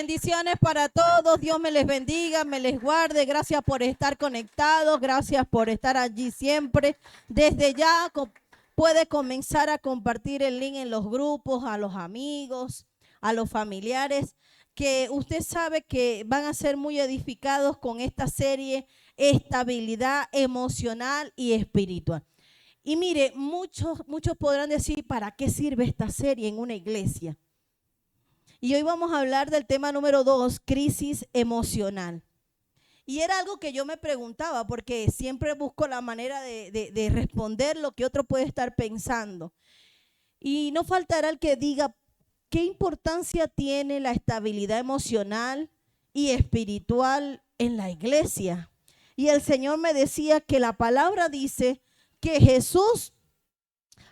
Bendiciones para todos, Dios me les bendiga, me les guarde, gracias por estar conectados, gracias por estar allí siempre. Desde ya puede comenzar a compartir el link en los grupos, a los amigos, a los familiares, que usted sabe que van a ser muy edificados con esta serie, estabilidad emocional y espiritual. Y mire, muchos podrán decir, ¿para qué sirve esta serie en una iglesia? Y hoy vamos a hablar del tema número 2, crisis emocional. Y era algo que yo me preguntaba, porque siempre busco la manera de responder lo que otro puede estar pensando. Y no faltará el que diga, ¿qué importancia tiene la estabilidad emocional y espiritual en la iglesia? Y el Señor me decía que la palabra dice que Jesús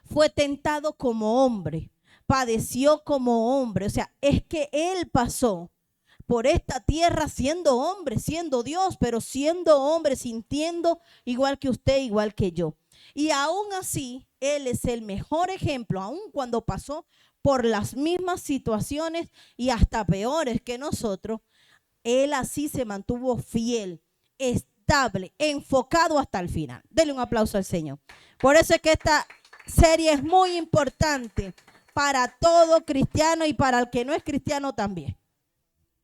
fue tentado como hombre, padeció como hombre, o sea, es que Él pasó por esta tierra siendo hombre, siendo Dios, pero siendo hombre, sintiendo igual que usted, igual que yo. Y aún así, Él es el mejor ejemplo, aun cuando pasó por las mismas situaciones y hasta peores que nosotros, Él así se mantuvo fiel, estable, enfocado hasta el final. Denle un aplauso al Señor. Por eso es que esta serie es muy importante para todo cristiano y para el que no es cristiano también.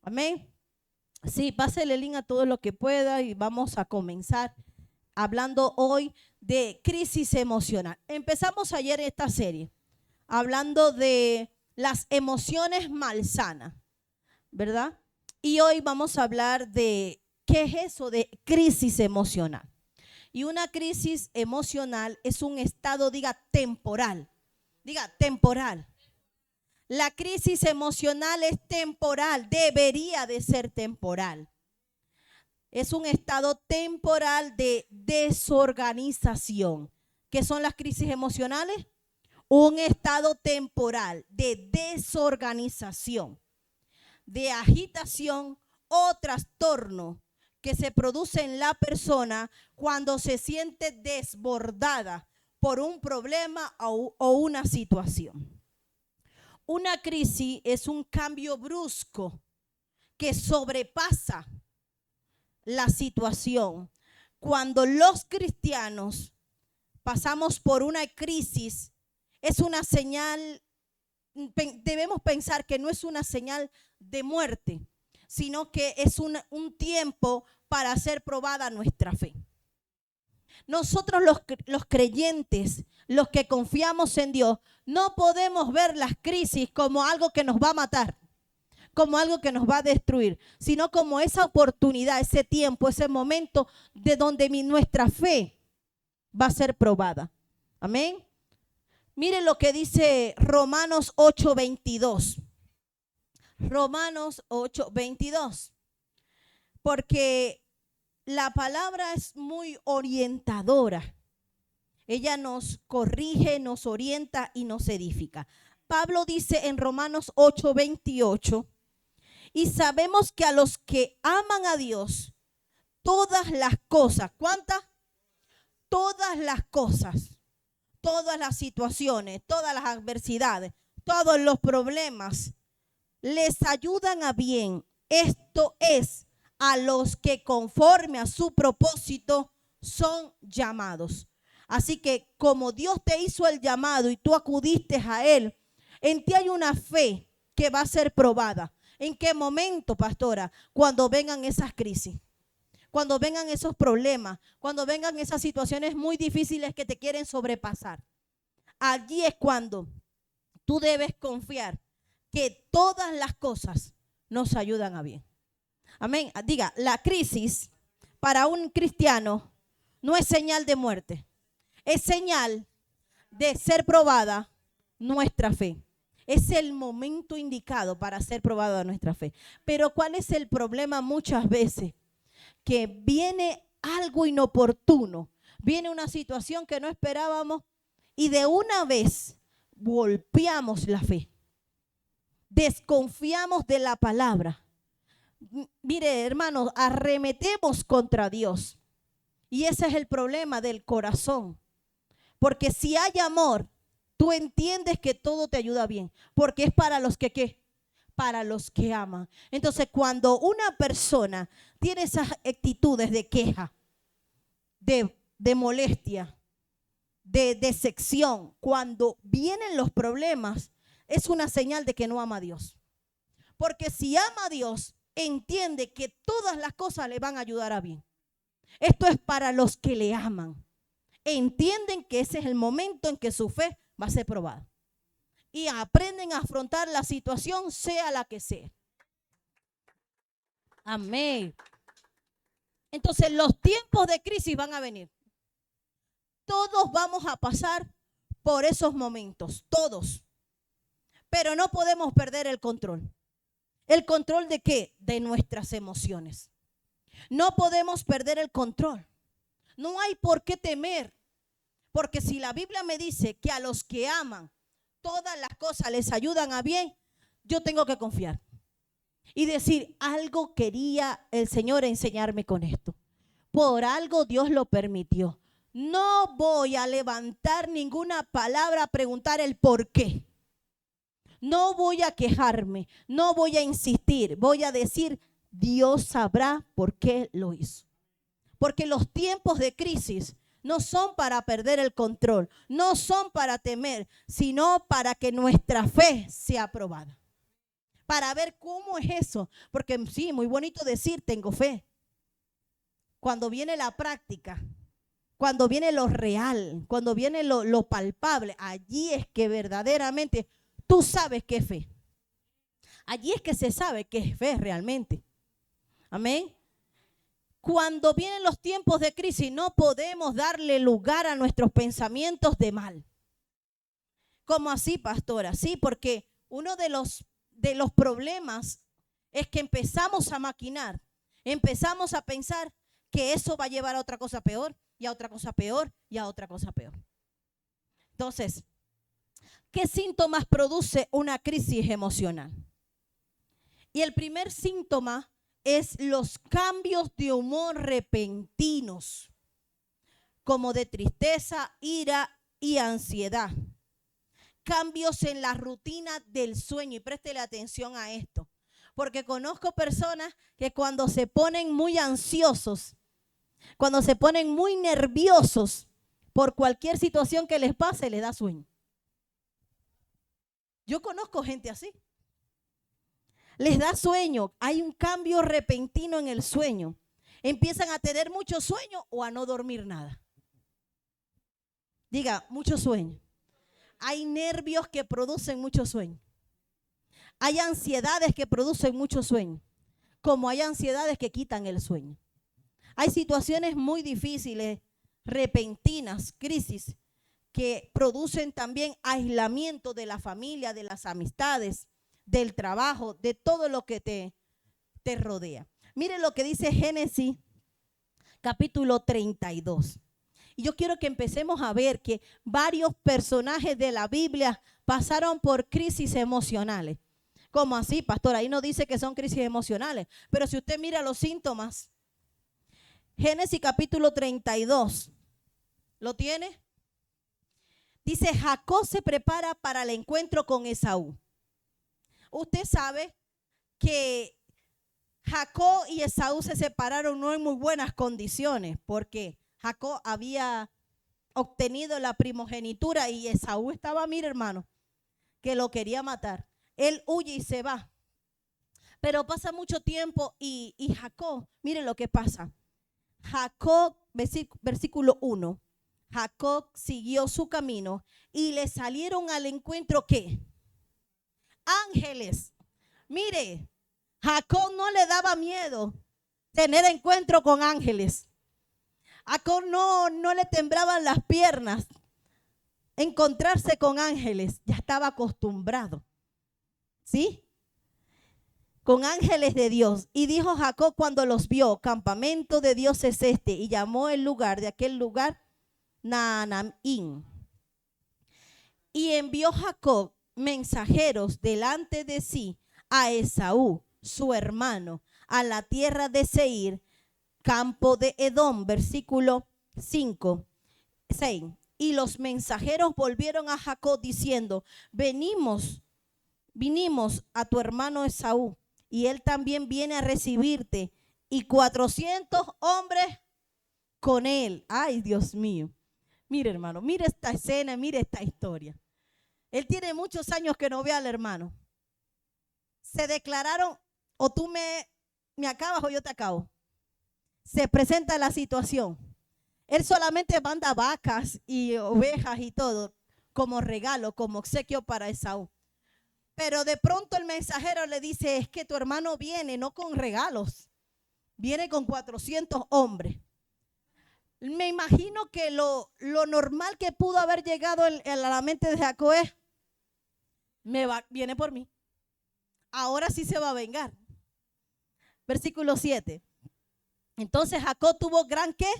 Amén. Sí, pásele el link a todo lo que pueda y vamos a comenzar hablando hoy de crisis emocional. Empezamos ayer esta serie hablando de las emociones malsanas, ¿verdad? Y hoy vamos a hablar de qué es eso de crisis emocional. Y una crisis emocional es un estado, diga, temporal. Diga, temporal. La crisis emocional es temporal, debería de ser temporal. Es un estado temporal de desorganización. ¿Qué son las crisis emocionales? Un estado temporal de desorganización, de agitación o trastorno que se produce en la persona cuando se siente desbordada por un problema o una situación. Una crisis es un cambio brusco que sobrepasa la situación. Cuando los cristianos pasamos por una crisis, es una señal, debemos pensar que no es una señal de muerte, sino que es un tiempo para hacer probada nuestra fe. Nosotros los creyentes, los que confiamos en Dios, no podemos ver las crisis como algo que nos va a matar, como algo que nos va a destruir, sino como esa oportunidad, ese tiempo, ese momento de donde nuestra fe va a ser probada. Amén. Mire lo que dice Romanos 8:22. Romanos 8:22. Porque la palabra es muy orientadora. Ella nos corrige, nos orienta y nos edifica. Pablo dice en Romanos 8:28, y sabemos que a los que aman a Dios, todas las cosas, ¿cuántas? Todas las cosas, todas las situaciones, todas las adversidades, todos los problemas, les ayudan a bien. Esto es, a los que conforme a su propósito son llamados. Así que como Dios te hizo el llamado y tú acudiste a Él, en ti hay una fe que va a ser probada. ¿En qué momento, pastora? Cuando vengan esas crisis, cuando vengan esos problemas, cuando vengan esas situaciones muy difíciles que te quieren sobrepasar. Allí es cuando tú debes confiar que todas las cosas nos ayudan a bien. Amén. Diga, la crisis para un cristiano no es señal de muerte, es señal de ser probada nuestra fe. Es el momento indicado para ser probada nuestra fe. Pero ¿cuál es el problema muchas veces? Que viene algo inoportuno, viene una situación que no esperábamos y de una vez golpeamos la fe. Desconfiamos de la palabra. Mire, hermanos, arremetemos contra Dios. Y ese es el problema del corazón. Porque si hay amor, tú entiendes que todo te ayuda bien. Porque es para los que, ¿qué? para los que aman. Entonces, cuando una persona tiene esas actitudes de queja, de molestia, de decepción, cuando vienen los problemas, es una señal de que no ama a Dios. Porque si ama a Dios, entiende que todas las cosas le van a ayudar a bien. Esto es para los que le aman. Entienden que ese es el momento en que su fe va a ser probada. Y aprenden a afrontar la situación, sea la que sea. Amén. Entonces, los tiempos de crisis van a venir. Todos vamos a pasar por esos momentos, todos. Pero no podemos perder el control. ¿El control de qué? De nuestras emociones. No podemos perder el control. No hay por qué temer. Porque si la Biblia me dice que a los que aman, todas las cosas les ayudan a bien, yo tengo que confiar. Y decir, algo quería el Señor enseñarme con esto. Por algo Dios lo permitió. No voy a levantar ninguna palabra a preguntar el por qué. No voy a quejarme, no voy a insistir. Voy a decir, Dios sabrá por qué lo hizo. Porque los tiempos de crisis no son para perder el control, no son para temer, sino para que nuestra fe sea probada. Para ver cómo es eso. Porque sí, muy bonito decir, tengo fe. Cuando viene la práctica, cuando viene lo real, cuando viene lo palpable, allí es que verdaderamente tú sabes qué es fe. Allí es que se sabe qué es fe realmente. Amén. Cuando vienen los tiempos de crisis, no podemos darle lugar a nuestros pensamientos de mal. ¿Cómo así, pastora? Sí, porque uno de los problemas es que empezamos a maquinar, empezamos a pensar que eso va a llevar a otra cosa peor, y a otra cosa peor, y a otra cosa peor. Entonces, ¿qué síntomas produce una crisis emocional? Y el primer síntoma es los cambios de humor repentinos, como de tristeza, ira y ansiedad. Cambios en la rutina del sueño. Y préstele atención a esto, porque conozco personas que cuando se ponen muy ansiosos, cuando se ponen muy nerviosos por cualquier situación que les pase, les da sueño. Yo conozco gente así. Les da sueño, hay un cambio repentino en el sueño. Empiezan a tener mucho sueño o a no dormir nada. Diga, mucho sueño. Hay nervios que producen mucho sueño. Hay ansiedades que producen mucho sueño, como hay ansiedades que quitan el sueño. Hay situaciones muy difíciles, repentinas, crisis, que producen también aislamiento de la familia, de las amistades, del trabajo, de todo lo que te rodea. Miren lo que dice Génesis capítulo 32. Y yo quiero que empecemos a ver que varios personajes de la Biblia pasaron por crisis emocionales. ¿Cómo así, pastor? Ahí no dice que son crisis emocionales. Pero si usted mira los síntomas, Génesis capítulo 32, ¿lo tiene? Dice, Jacob se prepara para el encuentro con Esaú. Usted sabe que Jacob y Esaú se separaron no en muy buenas condiciones, porque Jacob había obtenido la primogenitura y Esaú estaba, mire hermano, que lo quería matar. Él huye y se va. Pero pasa mucho tiempo y Jacob, mire lo que pasa. Jacob, versículo 1, Jacob siguió su camino y le salieron al encuentro, ¿qué? Ángeles. Mire, Jacob no le daba miedo tener encuentro con ángeles. Jacob no le temblaban las piernas encontrarse con ángeles. Ya estaba acostumbrado, ¿sí? Con ángeles de Dios. Y dijo Jacob cuando los vio, campamento de Dios es este. Y llamó el lugar, de aquel lugar, Naanaim. Y envió Jacob mensajeros delante de sí a Esaú, su hermano, a la tierra de Seir, campo de Edom, versículo 5, 6. Y los mensajeros volvieron a Jacob diciendo, venimos vinimos a tu hermano Esaú y él también viene a recibirte y 400 hombres con él. Ay, Dios mío. Mire, hermano, mire esta escena, mire esta historia. Él tiene muchos años que no ve al hermano. Se declararon, o tú me acabas o yo te acabo. Se presenta la situación. Él solamente manda vacas y ovejas y todo como regalo, como obsequio para Esaú. Pero de pronto el mensajero le dice, es que tu hermano viene no con regalos, viene con 400 hombres. Me imagino que lo normal que pudo haber llegado a la mente de Jacob es, viene por mí. Ahora sí se va a vengar. Versículo 7. Entonces Jacob tuvo gran ¿qué?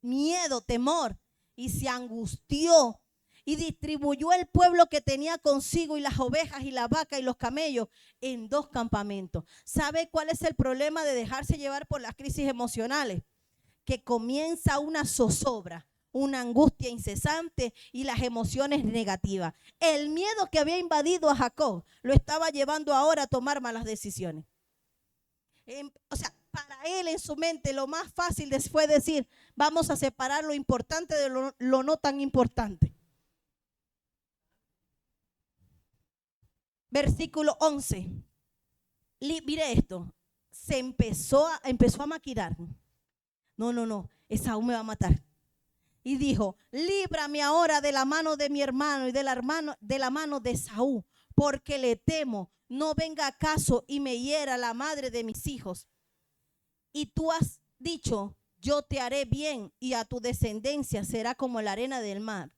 Miedo, temor, y se angustió y distribuyó el pueblo que tenía consigo y las ovejas y la vaca y los camellos en 2 campamentos. ¿Sabe cuál es el problema de dejarse llevar por las crisis emocionales? Que comienza una zozobra, una angustia incesante y las emociones negativas. El miedo que había invadido a Jacob lo estaba llevando ahora a tomar malas decisiones. O sea, para él en su mente lo más fácil fue decir, vamos a separar lo importante de lo no tan importante. Versículo 11. Mire esto. Se empezó a maquinar. No, Esaú me va a matar. Y dijo, líbrame ahora de la mano de mi hermano y de la mano de Esaú, porque le temo, no venga acaso y me hiera la madre de mis hijos. Y tú has dicho, yo te haré bien y a tu descendencia será como la arena del mar,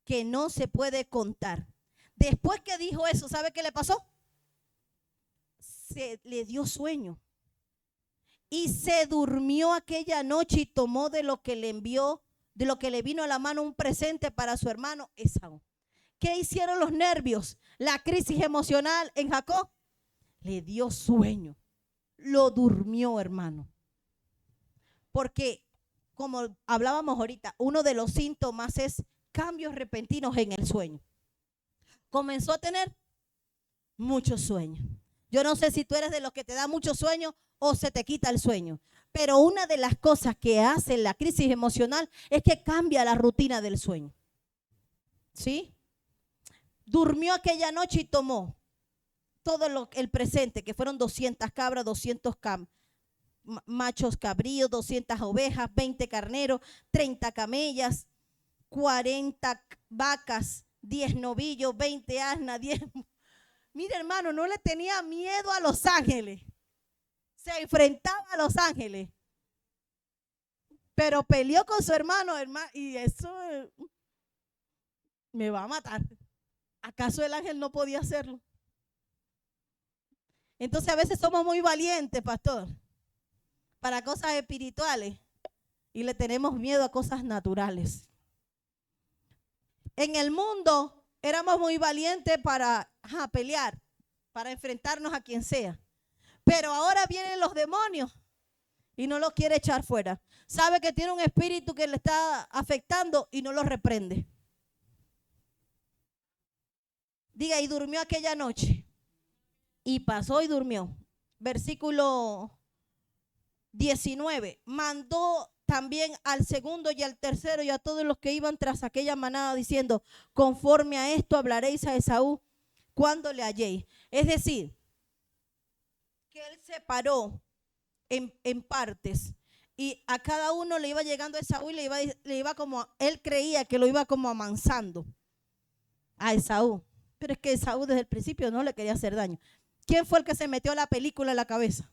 que no se puede contar. Después que dijo eso, ¿sabe qué le pasó? Se le dio sueño. Y se durmió aquella noche y tomó de lo que le envió, de lo que le vino a la mano un presente para su hermano Esaú. ¿Qué hicieron los nervios? La crisis emocional en Jacob. Le dio sueño. Lo durmió, hermano. Porque, como hablábamos ahorita, uno de los síntomas es cambios repentinos en el sueño. Comenzó a tener mucho sueño. Yo no sé si tú eres de los que te da mucho sueño o se te quita el sueño. Pero una de las cosas que hace la crisis emocional es que cambia la rutina del sueño. ¿Sí? Durmió aquella noche y tomó todo el presente, que fueron 200 cabras, 200 machos cabríos, 200 ovejas, 20 carneros, 30 camellas, 40 vacas, 10 novillos, 20 asnas, 10... Mira, hermano, no le tenía miedo a los ángeles. Se enfrentaba a los ángeles. Pero peleó con su hermano, y eso me va a matar. ¿Acaso el ángel no podía hacerlo? Entonces a veces somos muy valientes, pastor, para cosas espirituales y le tenemos miedo a cosas naturales. En el mundo éramos muy valientes para pelear, para enfrentarnos a quien sea. Pero ahora vienen los demonios y no los quiere echar fuera. Sabe que tiene un espíritu que le está afectando y no lo reprende. Diga, y durmió aquella noche. Y pasó y durmió. Versículo 19. Mandó también al segundo y al tercero y a todos los que iban tras aquella manada diciendo, conforme a esto hablaréis a Esaú cuando le halléis. Es decir, que él separó en partes y a cada uno le iba llegando a Esaú y le iba como, él creía que lo iba como amansando a Esaú. Pero es que Esaú desde el principio no le quería hacer daño. ¿Quién fue el que se metió la película en la cabeza?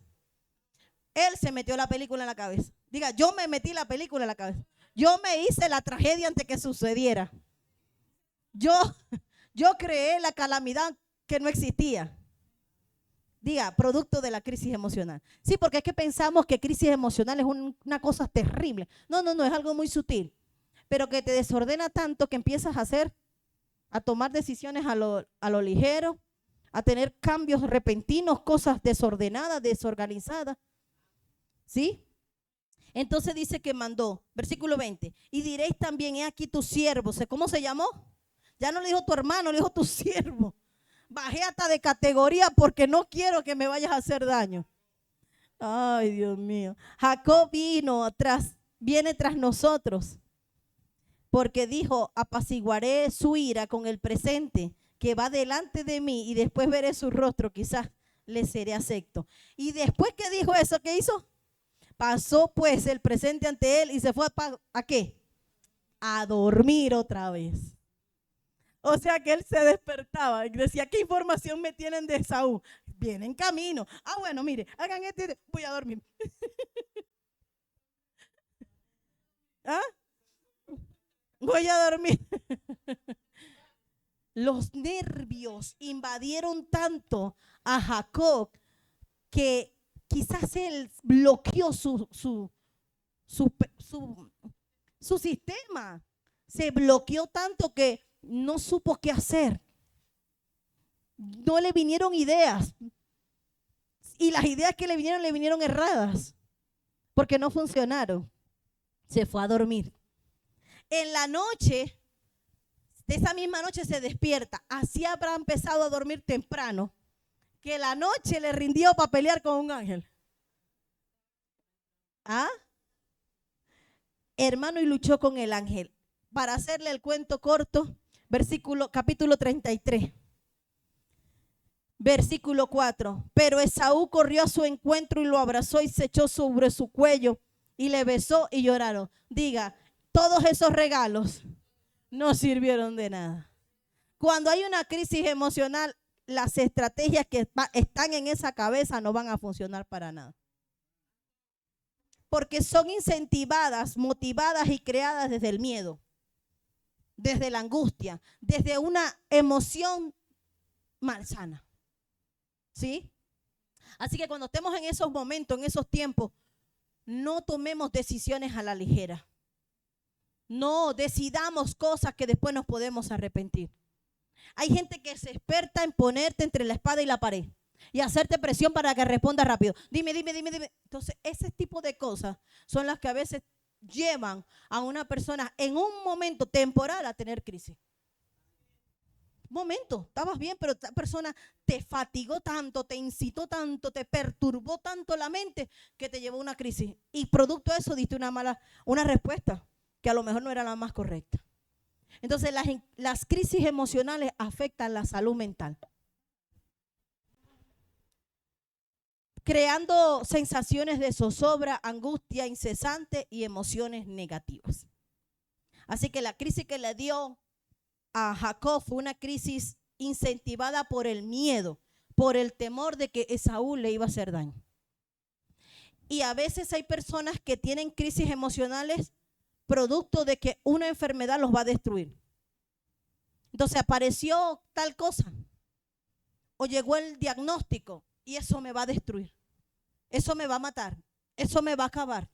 Él se metió la película en la cabeza. Diga, yo me metí la película en la cabeza. Yo me hice la tragedia antes que sucediera. Yo creé la calamidad que no existía. Diga, producto de la crisis emocional. Sí, porque es que pensamos que crisis emocional es una cosa terrible. No, es algo muy sutil. Pero que te desordena tanto que empiezas a tomar decisiones a lo ligero, a tener cambios repentinos, cosas desordenadas, desorganizadas. ¿Sí? Entonces dice que mandó, versículo 20, y diréis también, he aquí tu siervo. ¿Cómo se llamó? Ya no le dijo tu hermano, le dijo tu siervo. Bajé hasta de categoría porque no quiero que me vayas a hacer daño. Ay, Dios mío. Jacob viene tras nosotros, porque dijo, apaciguaré su ira con el presente que va delante de mí y después veré su rostro, quizás le seré acepto. Y después que dijo eso, ¿qué hizo? Pasó pues el presente ante él y se fue ¿a qué? A dormir otra vez. O sea que él se despertaba y decía, ¿qué información me tienen de Esaú? Viene en camino. Ah, bueno, mire, hagan voy a dormir. ¿Ah? Voy a dormir. Los nervios invadieron tanto a Jacob que quizás él bloqueó su sistema. Se bloqueó tanto que no supo qué hacer. No le vinieron ideas. Y las ideas que le vinieron erradas. Porque no funcionaron. Se fue a dormir. En la noche, de esa misma noche se despierta. Así habrá empezado a dormir temprano. Que la noche le rindió para pelear con un ángel. ¿Ah? Hermano, y luchó con el ángel. Para hacerle el cuento corto, capítulo 33. Versículo 4. Pero Esaú corrió a su encuentro y lo abrazó y se echó sobre su cuello y le besó y lloraron. Diga, todos esos regalos no sirvieron de nada. Cuando hay una crisis emocional, las estrategias que están en esa cabeza no van a funcionar para nada. Porque son incentivadas, motivadas y creadas desde el miedo, desde la angustia, desde una emoción malsana. ¿Sí? Así que cuando estemos en esos momentos, en esos tiempos, no tomemos decisiones a la ligera. No decidamos cosas que después nos podemos arrepentir. Hay gente que se experta en ponerte entre la espada y la pared y hacerte presión para que responda rápido. Dime. Entonces, ese tipo de cosas son las que a veces llevan a una persona en un momento temporal a tener crisis. Momento, estabas bien, pero esta persona te fatigó tanto, te incitó tanto, te perturbó tanto la mente que te llevó a una crisis. Y producto de eso diste una respuesta que a lo mejor no era la más correcta. Entonces las crisis emocionales afectan la salud mental, creando sensaciones de zozobra, angustia incesante y emociones negativas. Así que la crisis que le dio a Jacob fue una crisis incentivada por el miedo, por el temor de que Esaú le iba a hacer daño. Y a veces hay personas que tienen crisis emocionales producto de que una enfermedad los va a destruir. Entonces apareció tal cosa o llegó el diagnóstico y eso me va a destruir, eso me va a matar, eso me va a acabar.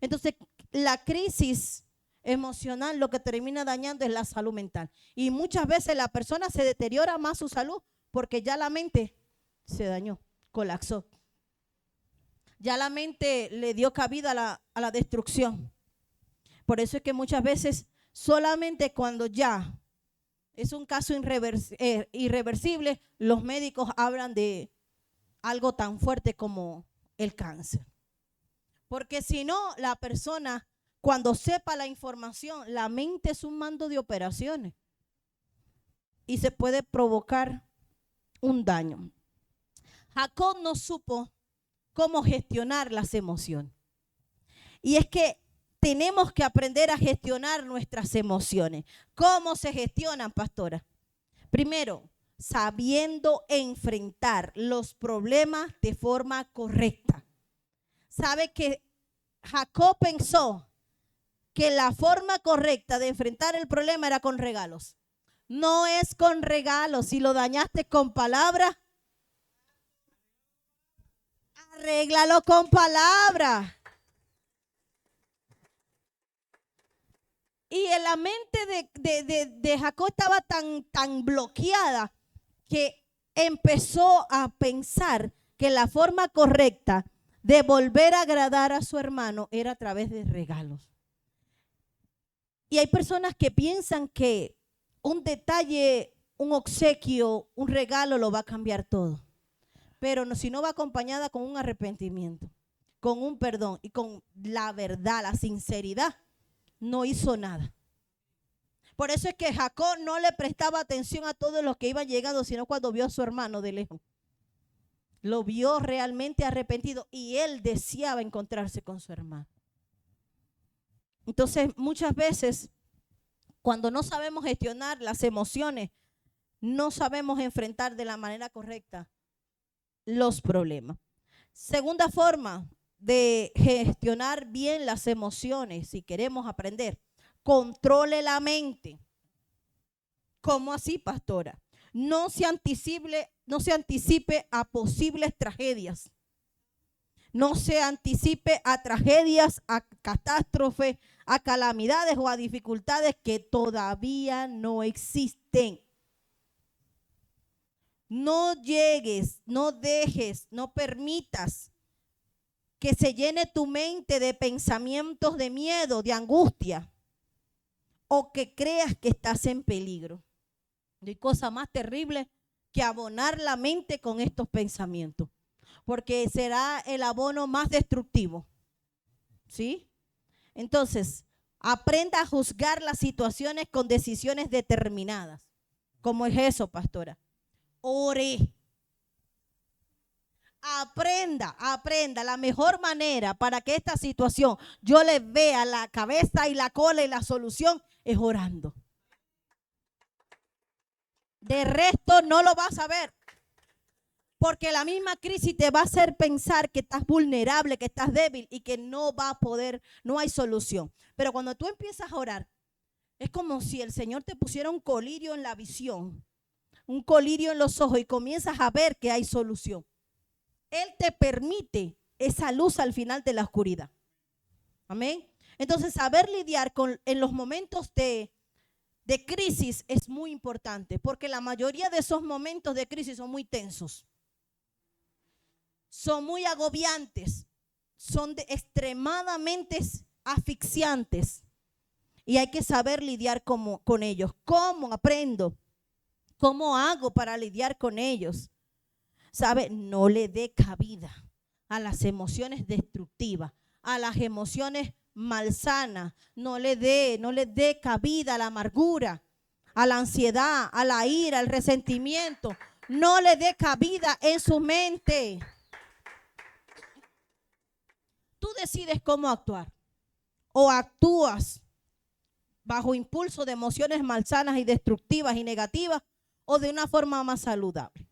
Entonces la crisis emocional lo que termina dañando es la salud mental. Y muchas veces la persona se deteriora más su salud porque ya la mente se dañó, colapsó. Ya la mente le dio cabida a la destrucción. Por eso es que muchas veces solamente cuando ya es un caso irreversible, los médicos hablan de algo tan fuerte como el cáncer. Porque si no, la persona, cuando sepa la información, la mente es un mando de operaciones y se puede provocar un daño. Jacob no supo cómo gestionar las emociones. Y es que tenemos que aprender a gestionar nuestras emociones. ¿Cómo se gestionan, pastora? Primero, sabiendo enfrentar los problemas de forma correcta. ¿Sabe que Jacob pensó que la forma correcta de enfrentar el problema era con regalos? No es con regalos. Si lo dañaste con palabras, arréglalo con palabras. Y en la mente de Jacob estaba tan bloqueada que empezó a pensar que la forma correcta de volver a agradar a su hermano era a través de regalos. Y hay personas que piensan que un detalle un obsequio, un regalo lo va a cambiar todo. Pero no, si no va acompañada con un arrepentimiento, con un perdón y con la verdad, la sinceridad, no hizo nada. Por eso es que Jacob no le prestaba atención a todos los que iban llegando, sino cuando vio a su hermano de lejos. Lo vio realmente arrepentido y él deseaba encontrarse con su hermano. Entonces, muchas veces, cuando no sabemos gestionar las emociones, no sabemos enfrentar de la manera correcta los problemas. Segunda forma de gestionar bien las emociones, si queremos aprender, controle la mente. ¿Cómo así, pastora? No se anticipe a posibles tragedias. No se anticipe a tragedias, a catástrofes, a calamidades o a dificultades que todavía no existen. No llegues, no dejes, no permitas que se llene tu mente de pensamientos de miedo, de angustia, o que creas que estás en peligro. No hay cosa más terrible que abonar la mente con estos pensamientos, porque será el abono más destructivo. ¿Sí? Entonces, aprenda a juzgar las situaciones con decisiones determinadas. ¿Cómo es eso, pastora? Ore. Aprenda la mejor manera para que esta situación yo le vea la cabeza y la cola y la solución es orando. De resto no lo vas a ver. Porque la misma crisis te va a hacer pensar que estás vulnerable, que estás débil y que no va a poder, no hay solución. Pero cuando tú empiezas a orar, es como si el Señor te pusiera un colirio en la visión, un colirio en los ojos y comienzas a ver que hay solución. Él te permite esa luz al final de la oscuridad. Amén. Entonces, saber lidiar en los momentos de crisis es muy importante, porque la mayoría de esos momentos de crisis son muy tensos. Son muy agobiantes, son extremadamente asfixiantes y hay que saber lidiar con ellos. ¿Cómo aprendo? ¿Cómo hago para lidiar con ellos? ¿Sabe? No le dé cabida a las emociones destructivas, a las emociones malsanas. No le dé cabida a la amargura, a la ansiedad, a la ira, al resentimiento. No le dé cabida en su mente. Tú decides cómo actuar. O actúas bajo impulso de emociones malsanas y destructivas y negativas, o de una forma más saludable.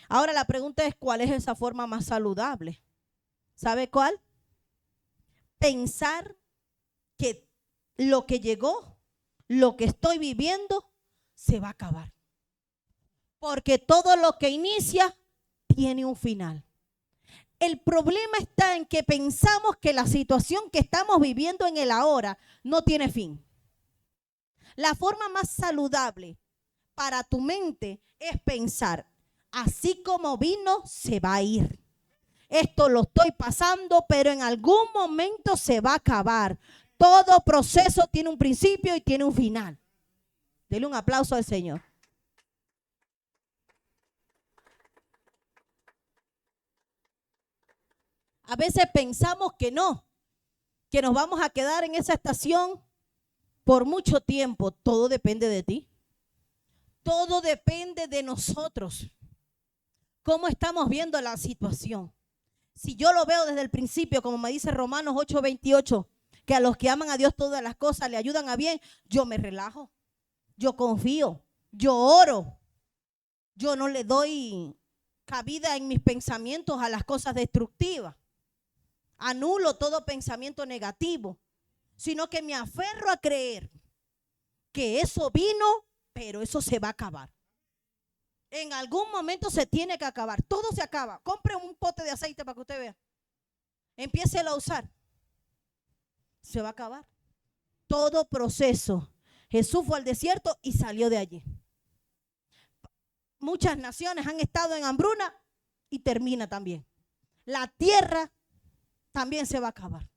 Ahora la pregunta es, ¿cuál es esa forma más saludable? ¿Sabe cuál? Pensar que lo que llegó, lo que estoy viviendo, se va a acabar. Porque todo lo que inicia tiene un final. El problema está en que pensamos que la situación que estamos viviendo en el ahora no tiene fin. La forma más saludable para tu mente es pensar, así como vino, se va a ir. Esto lo estoy pasando, pero en algún momento se va a acabar. Todo proceso tiene un principio y tiene un final. Dele un aplauso al Señor. A veces pensamos que no, que nos vamos a quedar en esa estación por mucho tiempo. Todo depende de ti. Todo depende de nosotros. ¿Cómo estamos viendo la situación? Si yo lo veo desde el principio, como me dice Romanos 8:28, que a los que aman a Dios todas las cosas le ayudan a bien, yo me relajo, yo confío, yo oro, yo no le doy cabida en mis pensamientos a las cosas destructivas. Anulo todo pensamiento negativo, sino que me aferro a creer que eso vino, pero eso se va a acabar. En algún momento se tiene que acabar. Todo se acaba. Compre un pote de aceite para que usted vea. Empiécelo a usar. Se va a acabar. Todo proceso. Jesús fue al desierto y salió de allí. Muchas naciones han estado en hambruna y termina también. La tierra también se va a acabar.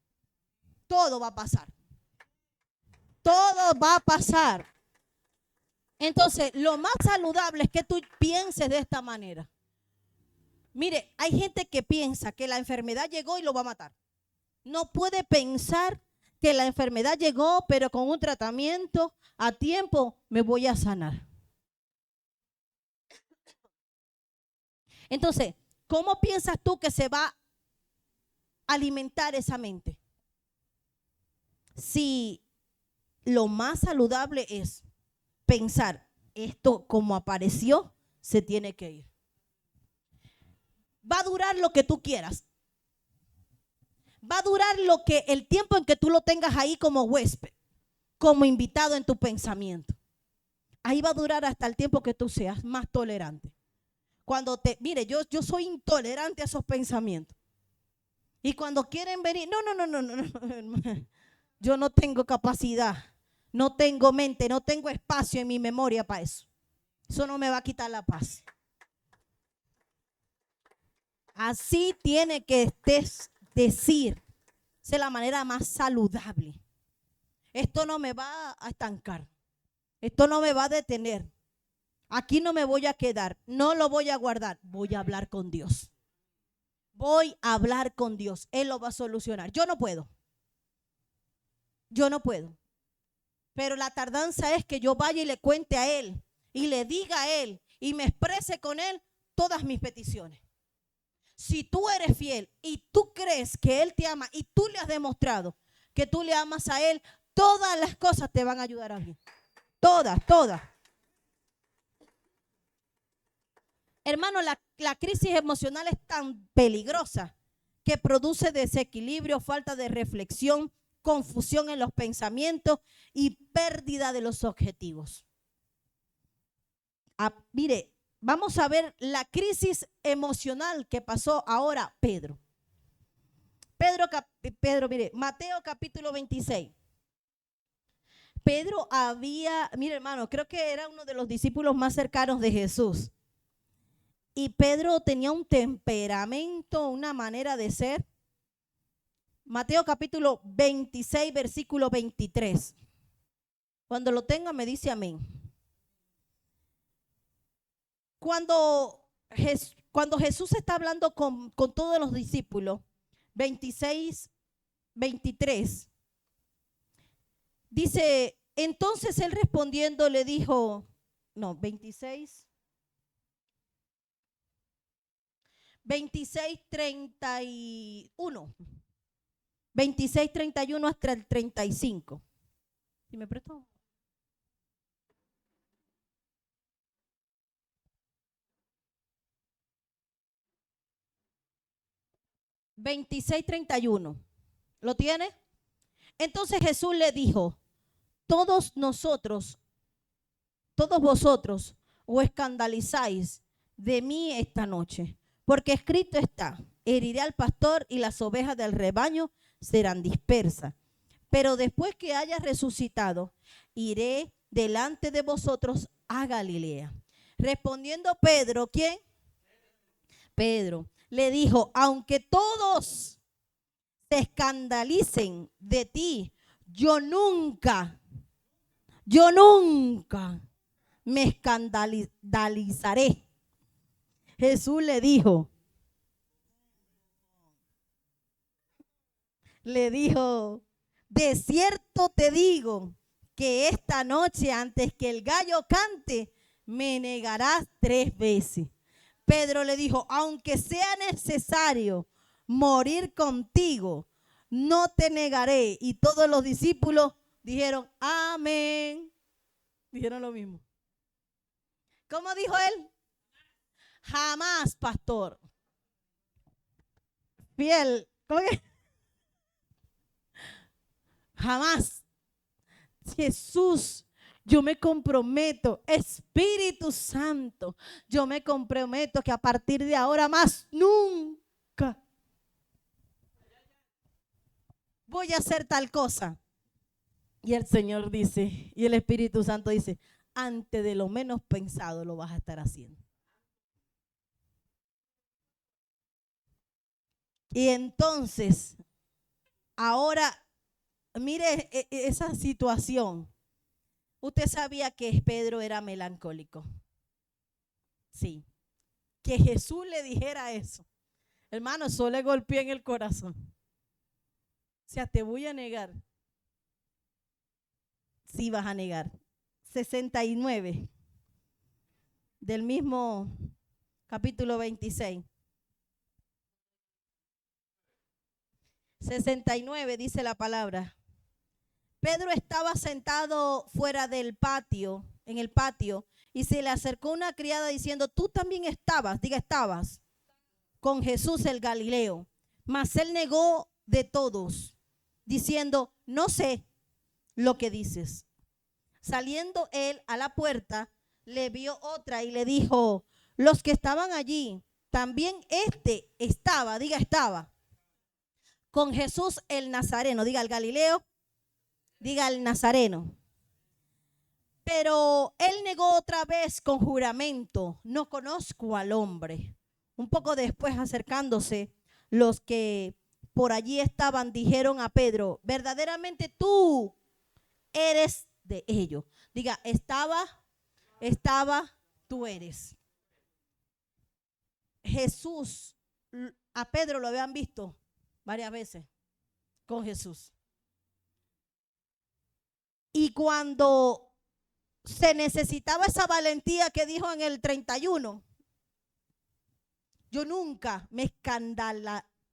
Todo va a pasar. Todo va a pasar. Entonces, lo más saludable es que tú pienses de esta manera. Mire, hay gente que piensa que la enfermedad llegó y lo va a matar. No puede pensar que la enfermedad llegó, pero con un tratamiento a tiempo me voy a sanar. Entonces, ¿cómo piensas tú que se va a alimentar esa mente? Si lo más saludable es pensar, esto como apareció, se tiene que ir. Va a durar lo que tú quieras. Va a durar el tiempo en que tú lo tengas ahí como huésped, como invitado en tu pensamiento. Ahí va a durar hasta el tiempo que tú seas más tolerante. Mire, yo soy intolerante a esos pensamientos. Y cuando quieren venir, no. Yo no tengo capacidad, no tengo mente, no tengo espacio en mi memoria para eso. Eso no me va a quitar la paz. Así tiene que decir. Esa es la manera más saludable. Esto no me va a estancar. Esto no me va a detener. Aquí no me voy a quedar. No lo voy a guardar. Voy a hablar con Dios. Voy a hablar con Dios. Él lo va a solucionar. Yo no puedo. Yo no puedo. Pero la tardanza es que yo vaya y le cuente a Él. Y le diga a Él. Y me exprese con Él todas mis peticiones. Si tú eres fiel y tú crees que Él te ama y tú le has demostrado que tú le amas a Él, todas las cosas te van a ayudar a bien. Todas. Hermano, la crisis emocional es tan peligrosa que produce desequilibrio, falta de reflexión, confusión en los pensamientos y pérdida de los objetivos. Mire, vamos a ver la crisis emocional que pasó ahora Pedro. Mire, Mateo capítulo 26. Pedro mire hermano, creo que era uno de los discípulos más cercanos de Jesús. Y Pedro tenía un temperamento, una manera de ser. Mateo capítulo 26, versículo 23. Cuando lo tenga me dice amén. Cuando Jesús está hablando con todos los discípulos, 26, 23, dice, entonces él respondiendo le dijo, 26, 31. 26, 31 hasta el 35. ¿Sí me prestó? $26.31. ¿Lo tiene? Entonces Jesús le dijo, todos vosotros os escandalizáis de mí esta noche, porque escrito está, heriré al pastor y las ovejas del rebaño serán dispersas. Pero después que haya resucitado, iré delante de vosotros a Galilea. Respondiendo Pedro, ¿quién? Pedro le dijo, aunque todos se escandalicen de ti, yo nunca me escandalizaré. Jesús le dijo, de cierto te digo que esta noche antes que el gallo cante, me negarás 3 veces. Pedro le dijo, aunque sea necesario morir contigo, no te negaré. Y todos los discípulos dijeron, amén. Dijeron lo mismo. ¿Cómo dijo él? Jamás, pastor. Fiel. ¿Cómo que? Jamás. Jesús, yo me comprometo, Espíritu Santo, yo me comprometo que a partir de ahora más nunca voy a hacer tal cosa. Y el Señor dice, y el Espíritu Santo dice, antes de lo menos pensado lo vas a estar haciendo. Y entonces, ahora, mire esa situación. Usted sabía que Pedro era melancólico. Sí. Que Jesús le dijera eso. Hermano, eso le golpeó en el corazón. O sea, te voy a negar. Sí vas a negar. 69 del mismo capítulo 26. 69 dice la palabra. Pedro estaba sentado fuera del patio, en el patio, y se le acercó una criada diciendo, tú también estabas, diga estabas, con Jesús el Galileo. Mas él negó de todos, diciendo, no sé lo que dices. Saliendo él a la puerta, le vio otra y le dijo, los que estaban allí, también estaba, diga estaba, con Jesús el Nazareno, diga el Galileo, diga el Nazareno. Pero él negó otra vez con juramento, no conozco al hombre. Un poco después, acercándose, los que por allí estaban dijeron a Pedro, verdaderamente tú eres de ellos. Diga, estaba, tú eres. Jesús, a Pedro lo habían visto varias veces con Jesús. Y cuando se necesitaba esa valentía que dijo en el 31, yo nunca me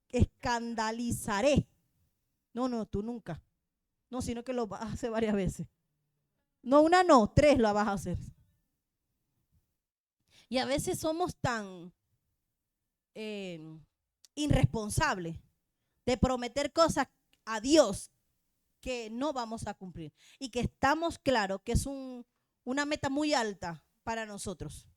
escandalizaré. No, tú nunca. No, sino que lo vas a hacer varias veces. No, una no, 3 lo vas a hacer. Y a veces somos tan irresponsables de prometer cosas a Dios que no vamos a cumplir. Y que estamos claros que es una meta muy alta para nosotros.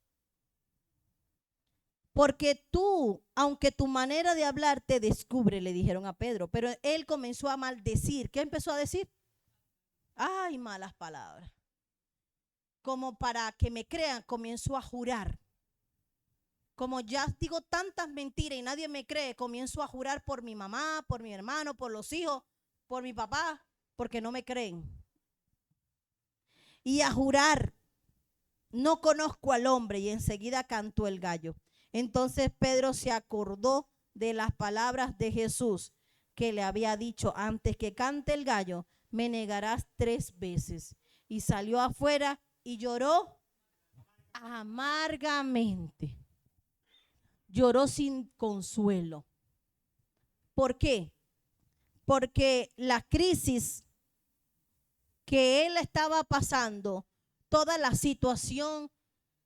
Porque tú, aunque tu manera de hablar te descubre, le dijeron a Pedro, pero él comenzó a maldecir. ¿Qué empezó a decir? Ay, malas palabras. Como para que me crean, comienzo a jurar. Como ya digo tantas mentiras y nadie me cree, comienzo a jurar por mi mamá, por mi hermano, por los hijos, por mi papá, porque no me creen. Y a jurar, no conozco al hombre, y enseguida cantó el gallo. Entonces Pedro se acordó de las palabras de Jesús que le había dicho, antes que cante el gallo, me negarás 3 veces. Y salió afuera y lloró amargamente. Lloró sin consuelo. ¿Por qué? Porque la crisis que él estaba pasando, toda la situación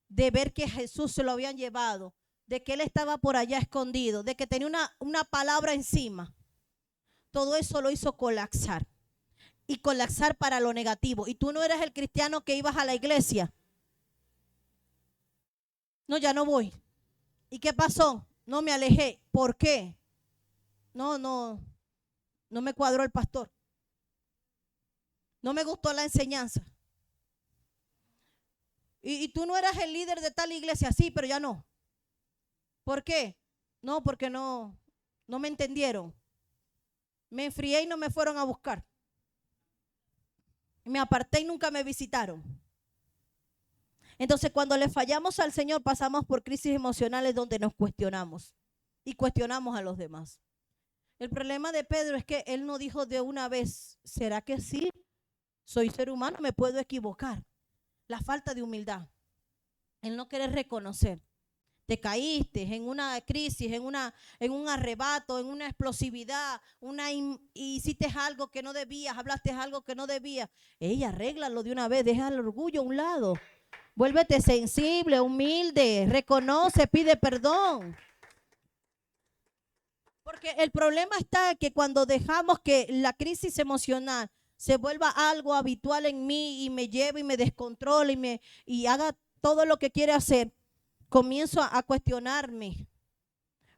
de ver que Jesús se lo habían llevado, de que él estaba por allá escondido, de que tenía una palabra encima, todo eso lo hizo colapsar. Y colapsar para lo negativo. Y tú no eres el cristiano que ibas a la iglesia. No, ya no voy. ¿Y qué pasó? No, me alejé. ¿Por qué? No me cuadró el pastor. No me gustó la enseñanza. Y tú no eras el líder de tal iglesia, sí, pero ya no. ¿Por qué? No, porque no me entendieron. Me enfrié y no me fueron a buscar. Me aparté y nunca me visitaron. Entonces, cuando le fallamos al Señor, pasamos por crisis emocionales donde nos cuestionamos y cuestionamos a los demás. El problema de Pedro es que él no dijo de una vez, ¿será que sí? Soy ser humano, me puedo equivocar. La falta de humildad. El no querer reconocer. Te caíste en una crisis, en un arrebato, en una explosividad, hiciste algo que no debías, hablaste algo que no debías. Arréglalo de una vez, deja el orgullo a un lado. Vuélvete sensible, humilde, reconoce, pide perdón. Porque el problema está que cuando dejamos que la crisis emocional se vuelva algo habitual en mí y me lleve y me descontrole y haga todo lo que quiere hacer, comienzo a cuestionarme.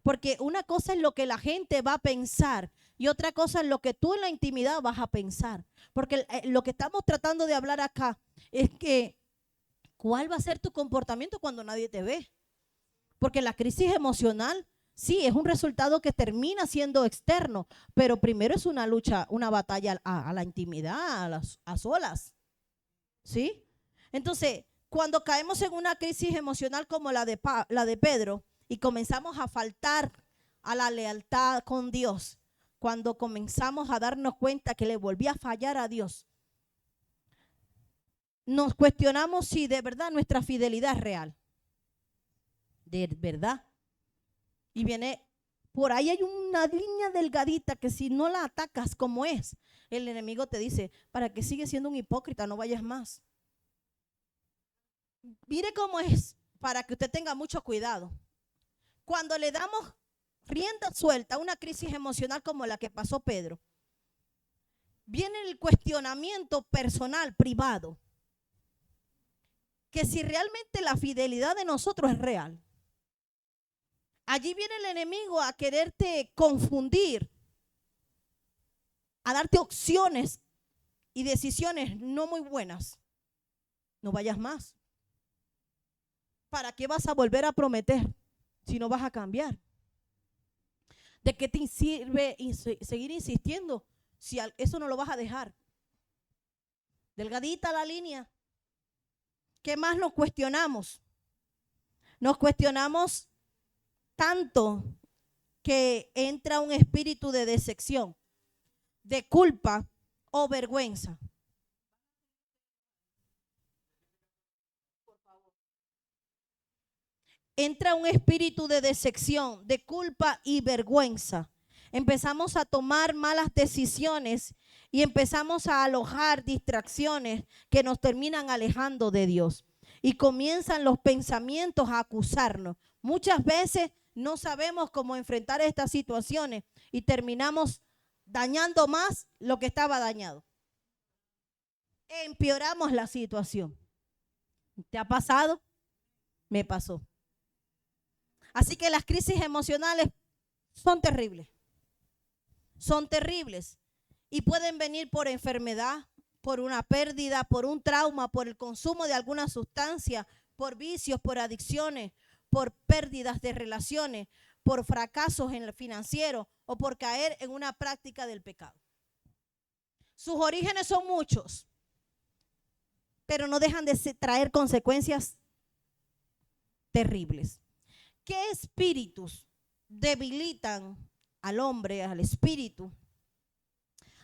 Porque una cosa es lo que la gente va a pensar y otra cosa es lo que tú en la intimidad vas a pensar. Porque lo que estamos tratando de hablar acá es que ¿cuál va a ser tu comportamiento cuando nadie te ve? Porque la crisis emocional, sí, es un resultado que termina siendo externo, pero primero es una lucha, una batalla a la intimidad, a solas. ¿Sí? Entonces, cuando caemos en una crisis emocional como la de Pedro y comenzamos a faltar a la lealtad con Dios, cuando comenzamos a darnos cuenta que le volví a fallar a Dios, nos cuestionamos si de verdad nuestra fidelidad es real. De verdad. Y viene, por ahí hay una línea delgadita que si no la atacas como es, el enemigo te dice, para que sigues siendo un hipócrita, no vayas más. Mire cómo es, para que usted tenga mucho cuidado. Cuando le damos rienda suelta a una crisis emocional como la que pasó Pedro, viene el cuestionamiento personal, privado, que si realmente la fidelidad de nosotros es real. Allí viene el enemigo a quererte confundir, a darte opciones y decisiones no muy buenas. No vayas más. ¿Para qué vas a volver a prometer si no vas a cambiar? ¿De qué te sirve seguir insistiendo si eso no lo vas a dejar? Delgadita la línea. ¿Qué más nos cuestionamos? Nos cuestionamos tanto que entra un espíritu de decepción, de culpa o vergüenza. Entra un espíritu de decepción, de culpa y vergüenza. Empezamos a tomar malas decisiones y empezamos a alojar distracciones que nos terminan alejando de Dios. Y comienzan los pensamientos a acusarnos. Muchas veces no sabemos cómo enfrentar estas situaciones y terminamos dañando más lo que estaba dañado. Empeoramos la situación. ¿Te ha pasado? Me pasó. Así que las crisis emocionales son terribles. Son terribles. Y pueden venir por enfermedad, por una pérdida, por un trauma, por el consumo de alguna sustancia, por vicios, por adicciones, por pérdidas de relaciones, por fracasos en el financiero o por caer en una práctica del pecado. Sus orígenes son muchos, pero no dejan de traer consecuencias terribles. ¿Qué espíritus debilitan al hombre, al espíritu,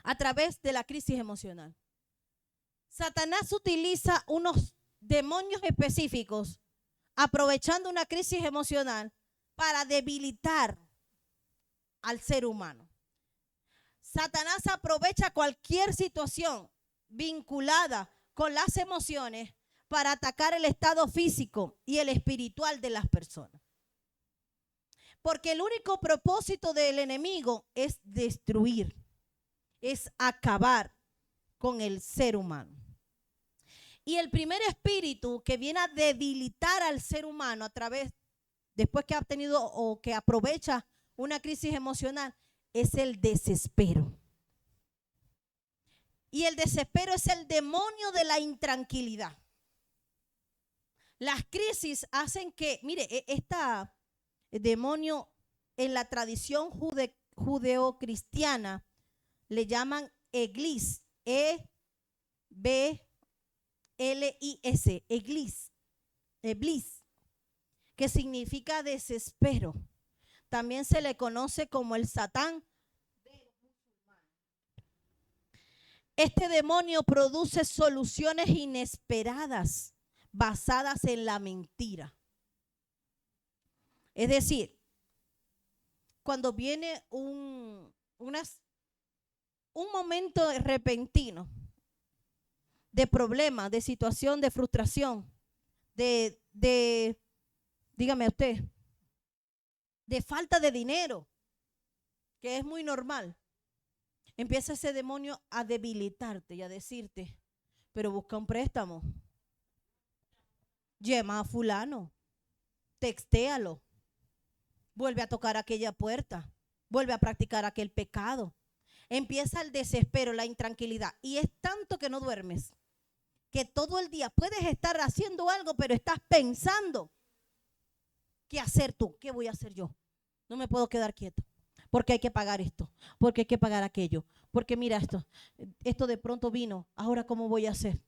a través de la crisis emocional? Satanás utiliza unos demonios específicos, aprovechando una crisis emocional para debilitar al ser humano. Satanás aprovecha cualquier situación vinculada con las emociones para atacar el estado físico y el espiritual de las personas. Porque el único propósito del enemigo es destruir, es acabar con el ser humano. Y el primer espíritu que viene a debilitar al ser humano a través, después que ha tenido o que aprovecha una crisis emocional, es el desespero. Y el desespero es el demonio de la intranquilidad. Las crisis hacen que, mire, el demonio en la tradición judeocristiana le llaman eglis, E-B-L-I-S, eglis, que significa desespero. También se le conoce como el Satán. Este demonio produce soluciones inesperadas basadas en la mentira. Es decir, cuando viene un momento repentino de problema, de situación, de frustración, dígame usted, de falta de dinero, que es muy normal, empieza ese demonio a debilitarte y a decirte, pero busca un préstamo, llama a fulano, textéalo, vuelve a tocar aquella puerta, vuelve a practicar aquel pecado. Empieza el desespero, la intranquilidad. Y es tanto que no duermes, que todo el día puedes estar haciendo algo, pero estás pensando, ¿qué hacer tú? ¿Qué voy a hacer yo? No me puedo quedar quieto, porque hay que pagar esto, porque hay que pagar aquello, porque mira esto de pronto vino, ahora ¿cómo voy a hacer?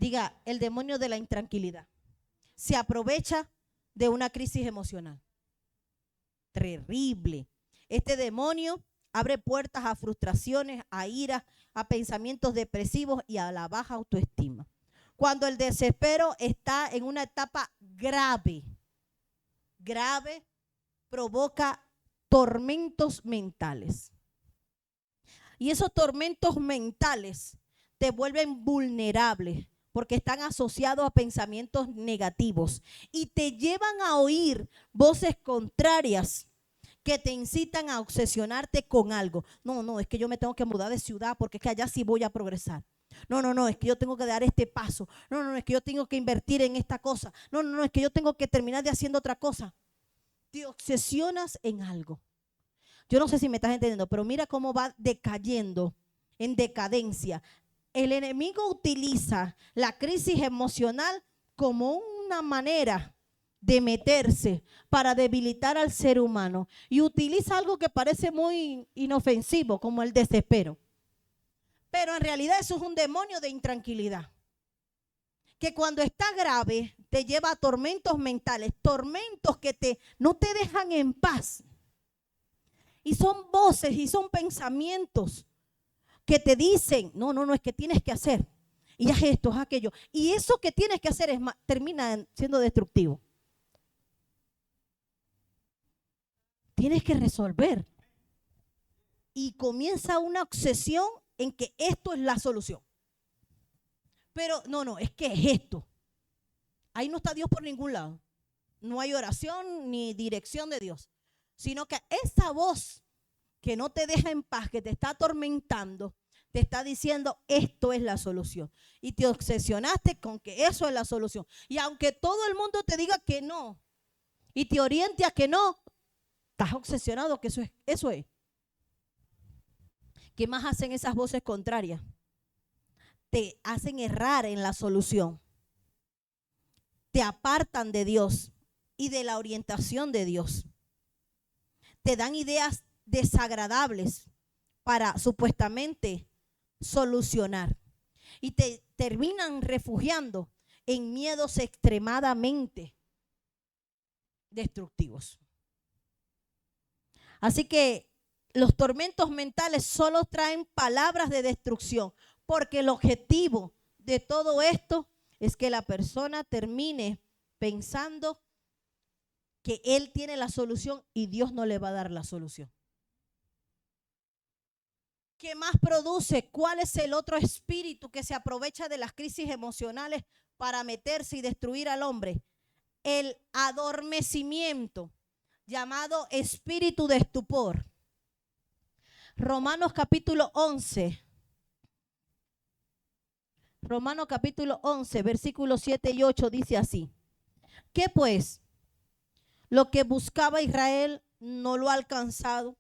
Diga, el demonio de la intranquilidad. Se aprovecha de una crisis emocional. Terrible. Este demonio abre puertas a frustraciones, a ira, a pensamientos depresivos y a la baja autoestima. Cuando el desespero está en una etapa grave, provoca tormentos mentales. Y esos tormentos mentales te vuelven vulnerable porque están asociados a pensamientos negativos y te llevan a oír voces contrarias que te incitan a obsesionarte con algo. No, es que yo me tengo que mudar de ciudad porque es que allá sí voy a progresar. No, es que yo tengo que dar este paso. No, es que yo tengo que invertir en esta cosa. No, es que yo tengo que terminar de haciendo otra cosa. Te obsesionas en algo. Yo no sé si me estás entendiendo, pero mira cómo va decayendo en decadencia. El enemigo utiliza la crisis emocional como una manera de meterse para debilitar al ser humano y utiliza algo que parece muy inofensivo como el desespero. Pero en realidad eso es un demonio de intranquilidad que cuando está grave te lleva a tormentos mentales, tormentos que no te dejan en paz. Y son voces y son pensamientos que te dicen, no, es que tienes que hacer. Y haz esto, haz aquello. Y eso que tienes que hacer termina siendo destructivo. Tienes que resolver. Y comienza una obsesión en que esto es la solución. Pero no, es que es esto. Ahí no está Dios por ningún lado. No hay oración ni dirección de Dios. Sino que esa voz que no te deja en paz, que te está atormentando, te está diciendo esto es la solución. Y te obsesionaste con que eso es la solución. Y aunque todo el mundo te diga que no y te oriente a que no, estás obsesionado que eso es. ¿Qué más hacen esas voces contrarias? Te hacen errar en la solución. Te apartan de Dios y de la orientación de Dios. Te dan ideas desagradables para supuestamente solucionar. Y te terminan refugiando en miedos extremadamente destructivos. Así que los tormentos mentales solo traen palabras de destrucción, porque el objetivo de todo esto es que la persona termine pensando que él tiene la solución y Dios no le va a dar la solución. ¿Qué más produce? ¿Cuál es el otro espíritu que se aprovecha de las crisis emocionales para meterse y destruir al hombre? El adormecimiento, llamado espíritu de estupor. Romanos capítulo 11. Romanos capítulo 11, versículos 7 y 8 dice así. ¿Qué pues? Lo que buscaba Israel no lo ha alcanzado,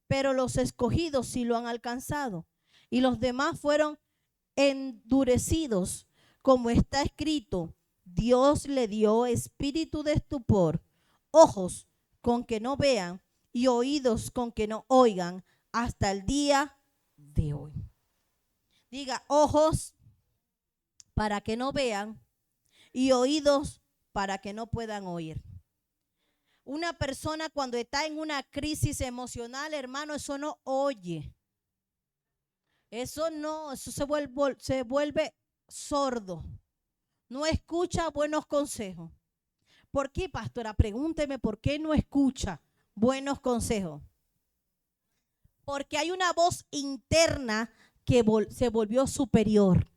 pero los escogidos sí lo han alcanzado. Y los demás fueron endurecidos, como está escrito. Dios le dio espíritu de estupor, ojos con que no vean y oídos con que no oigan hasta el día de hoy. Diga, ojos para que no vean y oídos para que no puedan oír. Una persona cuando está en una crisis emocional, hermano, eso no oye. Eso se vuelve sordo. No escucha buenos consejos. ¿Por qué, pastora? Pregúnteme por qué no escucha buenos consejos. Porque hay una voz interna que se volvió superior.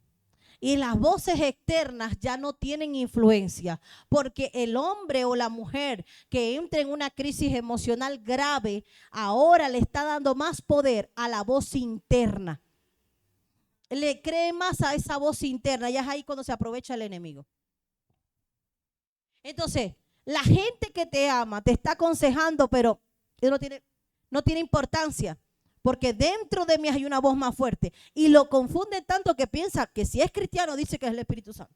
Y las voces externas ya no tienen influencia, porque el hombre o la mujer que entra en una crisis emocional grave, ahora le está dando más poder a la voz interna. Le cree más a esa voz interna y es ahí cuando se aprovecha el enemigo. Entonces, la gente que te ama te está aconsejando, pero no tiene importancia. Porque dentro de mí hay una voz más fuerte. Y lo confunde tanto que piensa que si es cristiano dice que es el Espíritu Santo.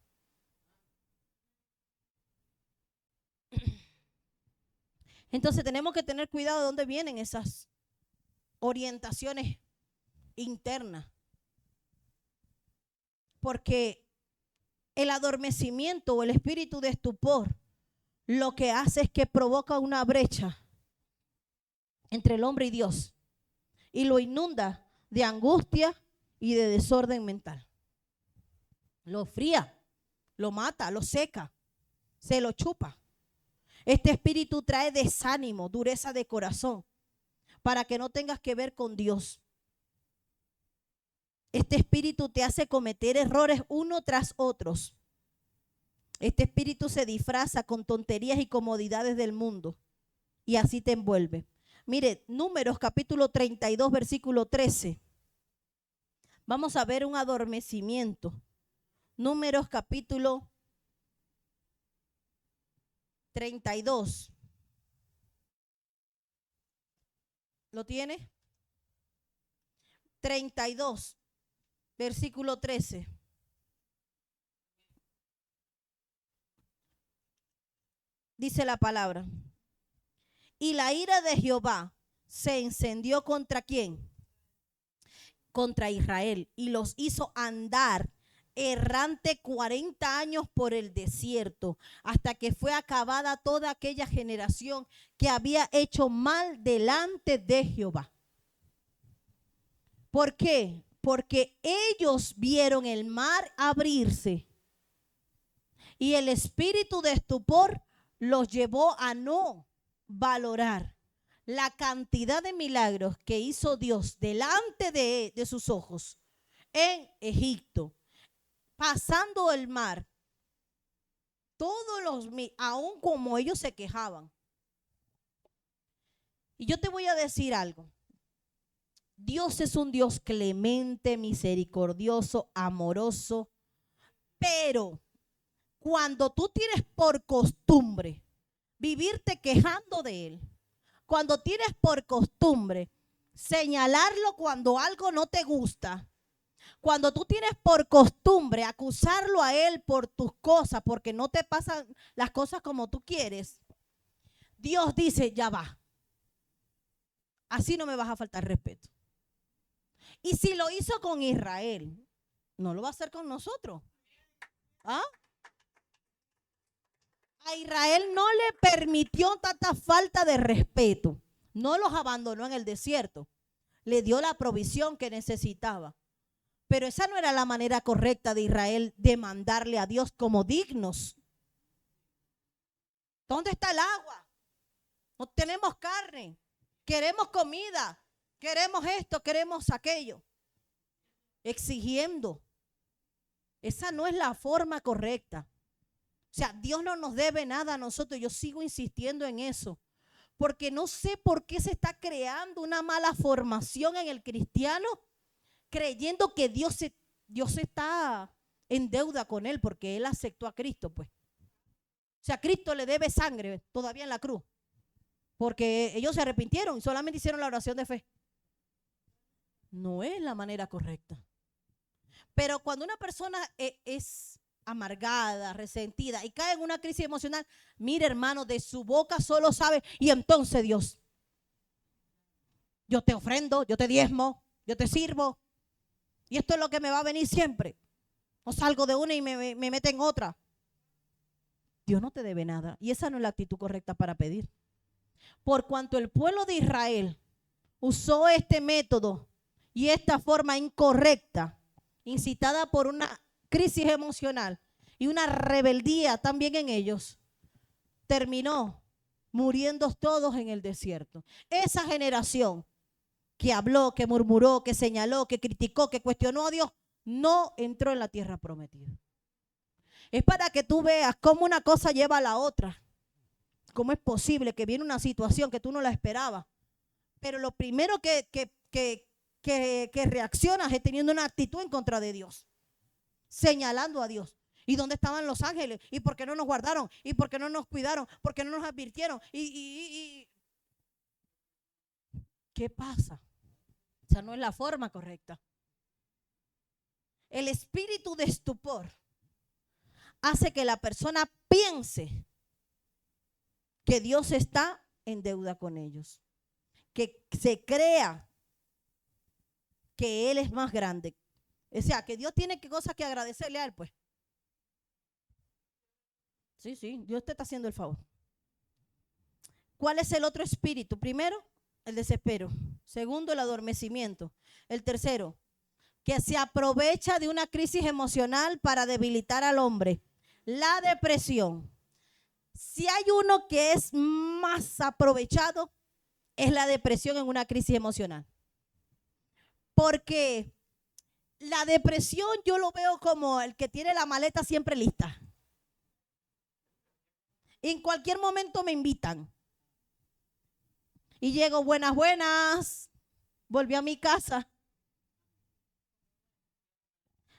Entonces tenemos que tener cuidado de dónde vienen esas orientaciones internas. Porque El adormecimiento o el espíritu de estupor lo que hace es que provoca una brecha entre el hombre y Dios y lo inunda de angustia y de desorden mental. Lo fría, lo mata, lo seca, se lo chupa. Este espíritu trae desánimo, dureza de corazón, para que no tengas que ver con Dios. Este espíritu te hace cometer errores uno tras otros. Este espíritu se disfraza con tonterías y comodidades del mundo y así te envuelve. Mire, Números capítulo 32, versículo 13. Vamos a ver un adormecimiento. Números capítulo 32. ¿Lo tiene? 32, versículo 13. Dice la palabra. Y la ira de Jehová se encendió ¿contra quién? Contra Israel, y los hizo andar errante 40 años por el desierto, hasta que fue acabada toda aquella generación que había hecho mal delante de Jehová. ¿Por qué? Porque ellos vieron el mar abrirse y el espíritu de estupor los llevó a no valorar la cantidad de milagros que hizo Dios delante de sus ojos en Egipto, pasando el mar, aun como ellos se quejaban. Y yo te voy a decir algo. Dios es un Dios clemente, misericordioso, amoroso, pero cuando tú tienes por costumbre vivirte quejando de Él, cuando tienes por costumbre señalarlo cuando algo no te gusta, cuando tú tienes por costumbre acusarlo a Él por tus cosas, porque no te pasan las cosas como tú quieres, Dios dice, ya va, así no me vas a faltar respeto. Y si lo hizo con Israel, no lo va a hacer con nosotros. ¿Ah? A Israel no le permitió tanta falta de respeto. No los abandonó en el desierto. Le dio la provisión que necesitaba. Pero esa no era la manera correcta de Israel demandarle a Dios como dignos. ¿Dónde está el agua? No tenemos carne. Queremos comida. Queremos esto, queremos aquello. Exigiendo. Esa no es la forma correcta. O sea, Dios no nos debe nada a nosotros. Yo sigo insistiendo en eso. Porque no sé por qué se está creando una mala formación en el cristiano, creyendo que Dios está en deuda con él porque él aceptó a Cristo, pues. O sea, Cristo le debe sangre todavía en la cruz. Porque ellos se arrepintieron y solamente hicieron la oración de fe. No es la manera correcta. Pero cuando una persona es amargada, resentida y cae en una crisis emocional, mire, hermano, de su boca solo sabe, y entonces Dios, yo te ofrendo, yo te diezmo, yo te sirvo, y esto es lo que me va a venir siempre. No salgo de una y me mete en otra. Dios no te debe nada, y esa no es la actitud correcta para pedir. Por cuanto el pueblo de Israel usó este método y esta forma incorrecta, incitada por una crisis emocional y una rebeldía también en ellos, terminó muriendo todos en el desierto. Esa generación que habló, que murmuró, que señaló, que criticó, que cuestionó a Dios, no entró en la tierra prometida. Es para que tú veas cómo una cosa lleva a la otra. ¿Cómo es posible que viene una situación que tú no la esperabas? Pero lo primero que reaccionas es teniendo una actitud en contra de Dios, señalando a Dios. ¿Y dónde estaban los ángeles? ¿Y por qué no nos guardaron? ¿Y por qué no nos cuidaron? ¿Por qué no nos advirtieron? ¿Qué pasa? Esa no es la forma correcta. El espíritu de estupor hace que la persona piense que Dios está en deuda con ellos, que se crea que Él es más grande. O sea, que Dios tiene cosas que agradecerle a Él, pues. Sí, Dios te está haciendo el favor. ¿Cuál es el otro espíritu? Primero, el desespero. Segundo, el adormecimiento. El tercero, que se aprovecha de una crisis emocional para debilitar al hombre. La depresión. Si hay uno que es más aprovechado, es la depresión en una crisis emocional. Porque la depresión yo lo veo como el que tiene la maleta siempre lista. En cualquier momento me invitan. Y llego, buenas, buenas. Volví a mi casa.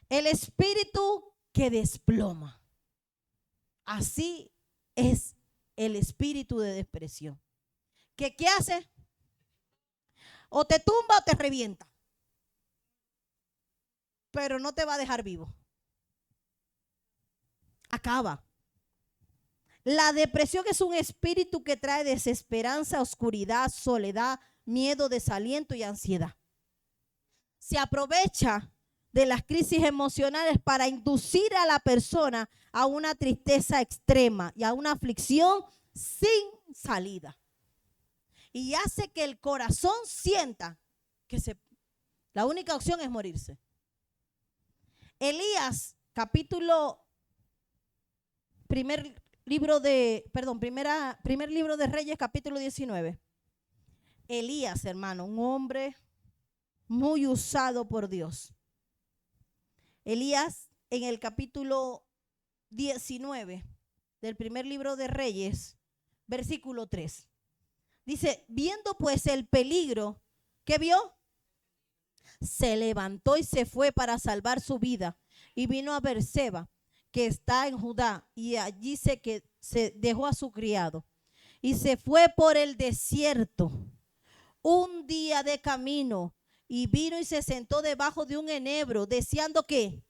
El espíritu que desploma. Así es el espíritu de depresión. ¿Qué hace? O te tumba o te revienta. Pero no te va a dejar vivo. Acaba. La depresión es un espíritu que trae desesperanza, oscuridad, soledad, miedo, desaliento y ansiedad. Se aprovecha de las crisis emocionales para inducir a la persona a una tristeza extrema y a una aflicción sin salida. Y hace que el corazón sienta que la única opción es morirse. Elías, primer libro de Reyes, capítulo 19. Elías, hermano, un hombre muy usado por Dios. Elías, en el capítulo 19 del primer libro de Reyes, versículo 3. Dice, viendo pues el peligro, ¿qué vio? Se levantó y se fue para salvar su vida y vino a Berseba, que está en Judá, y allí se dejó a su criado y se fue por el desierto un día de camino y vino y se sentó debajo de un enebro deseando que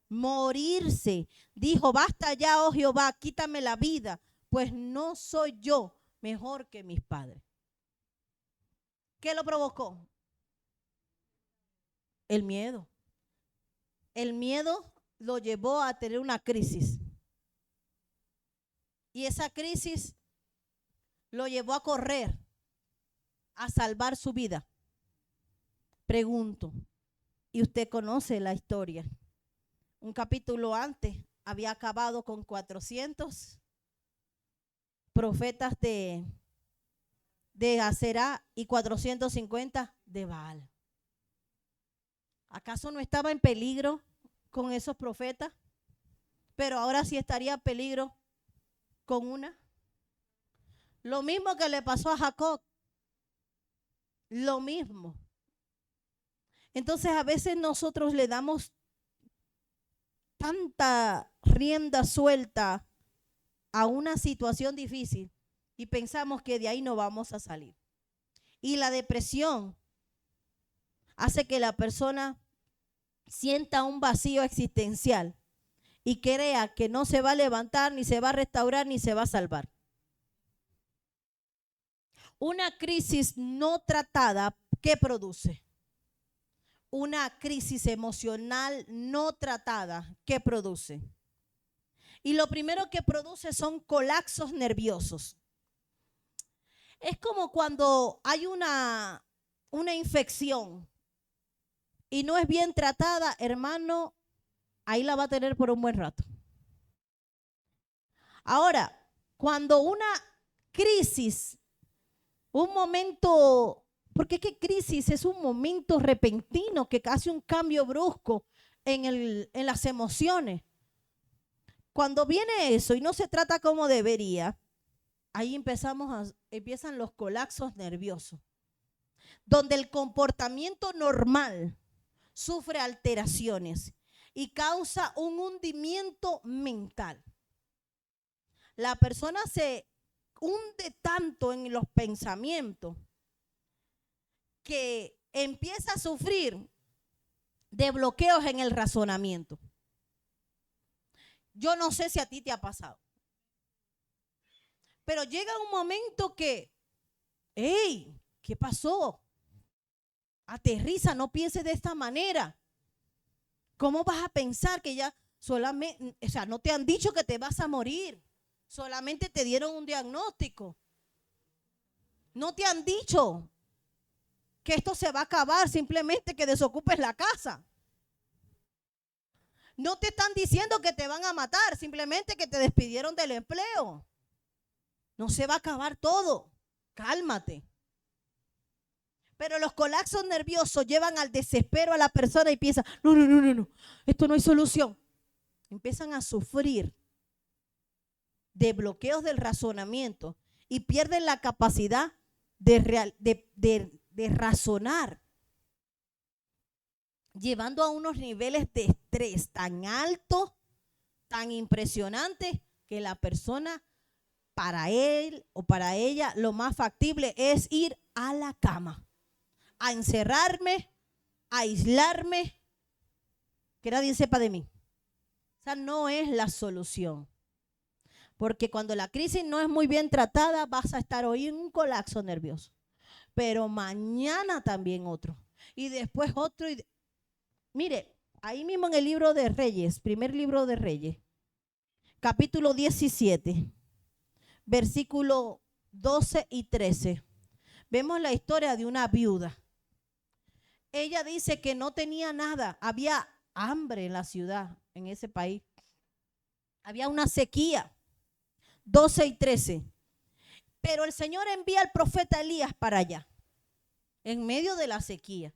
morirse. Dijo, basta ya, oh Jehová, quítame la vida, pues no soy yo mejor que mis padres. ¿Qué lo provocó? El miedo. El miedo lo llevó a tener una crisis. Y esa crisis lo llevó a correr, a salvar su vida. Pregunto, ¿y usted conoce la historia? Un capítulo antes había acabado con 400 profetas de Aserá y 450 de Baal. ¿Acaso no estaba en peligro con esos profetas? Pero ahora sí estaría en peligro con una. Lo mismo que le pasó a Jacob. Lo mismo. Entonces a veces nosotros le damos tanta rienda suelta a una situación difícil y pensamos que de ahí no vamos a salir. Y la depresión hace que la persona sienta un vacío existencial y crea que no se va a levantar, ni se va a restaurar, ni se va a salvar. Una crisis no tratada, ¿qué produce? Una crisis emocional no tratada, ¿qué produce? Y lo primero que produce son colapsos nerviosos. Es como cuando hay una infección y no es bien tratada, hermano, ahí la va a tener por un buen rato. Ahora, cuando una crisis, un momento, porque es que crisis es un momento repentino que hace un cambio brusco en las emociones. Cuando viene eso y no se trata como debería, ahí empiezan los colapsos nerviosos, donde el comportamiento normal sufre alteraciones y causa un hundimiento mental. La persona se hunde tanto en los pensamientos que empieza a sufrir de bloqueos en el razonamiento. Yo no sé si a ti te ha pasado, pero llega un momento que, hey, ¿qué pasó? Aterriza, no pienses de esta manera. ¿Cómo vas a pensar que ya solamente, o sea, no te han dicho que te vas a morir? Solamente te dieron un diagnóstico. No te han dicho que esto se va a acabar, simplemente que desocupes la casa. No te están diciendo que te van a matar, simplemente que te despidieron del empleo. No se va a acabar todo. Cálmate. Pero los colapsos nerviosos llevan al desespero a la persona y piensa, no, esto no hay solución. Empiezan a sufrir de bloqueos del razonamiento y pierden la capacidad de razonar, llevando a unos niveles de estrés tan altos, tan impresionantes, que la persona, para él o para ella, lo más factible es ir a la cama, a encerrarme, a aislarme, que nadie sepa de mí. Esa no es la solución. Porque cuando la crisis no es muy bien tratada, vas a estar hoy en un colapso nervioso. Pero mañana también otro. Y después otro. Mire, ahí mismo en el libro de Reyes, primer libro de Reyes, capítulo 17, versículo 12 y 13, vemos la historia de una viuda. Ella dice que no tenía nada, había hambre en la ciudad, en ese país. Había una sequía. 12 y 13. Pero el Señor envía al profeta Elías para allá, en medio de la sequía.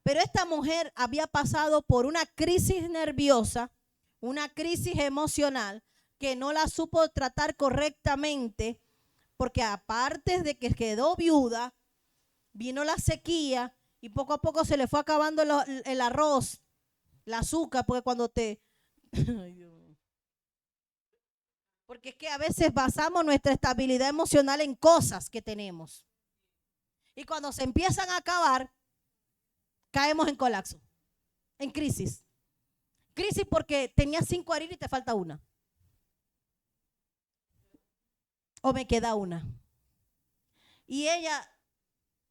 Pero esta mujer había pasado por una crisis nerviosa, una crisis emocional, que no la supo tratar correctamente, porque aparte de que quedó viuda, vino la sequía y poco a poco se le fue acabando el arroz, el azúcar, porque cuando te... Porque es que a veces basamos nuestra estabilidad emocional en cosas que tenemos. Y cuando se empiezan a acabar, caemos en colapso, en crisis. Crisis porque tenías 5 harinas y te falta una. O me queda una. Y ella,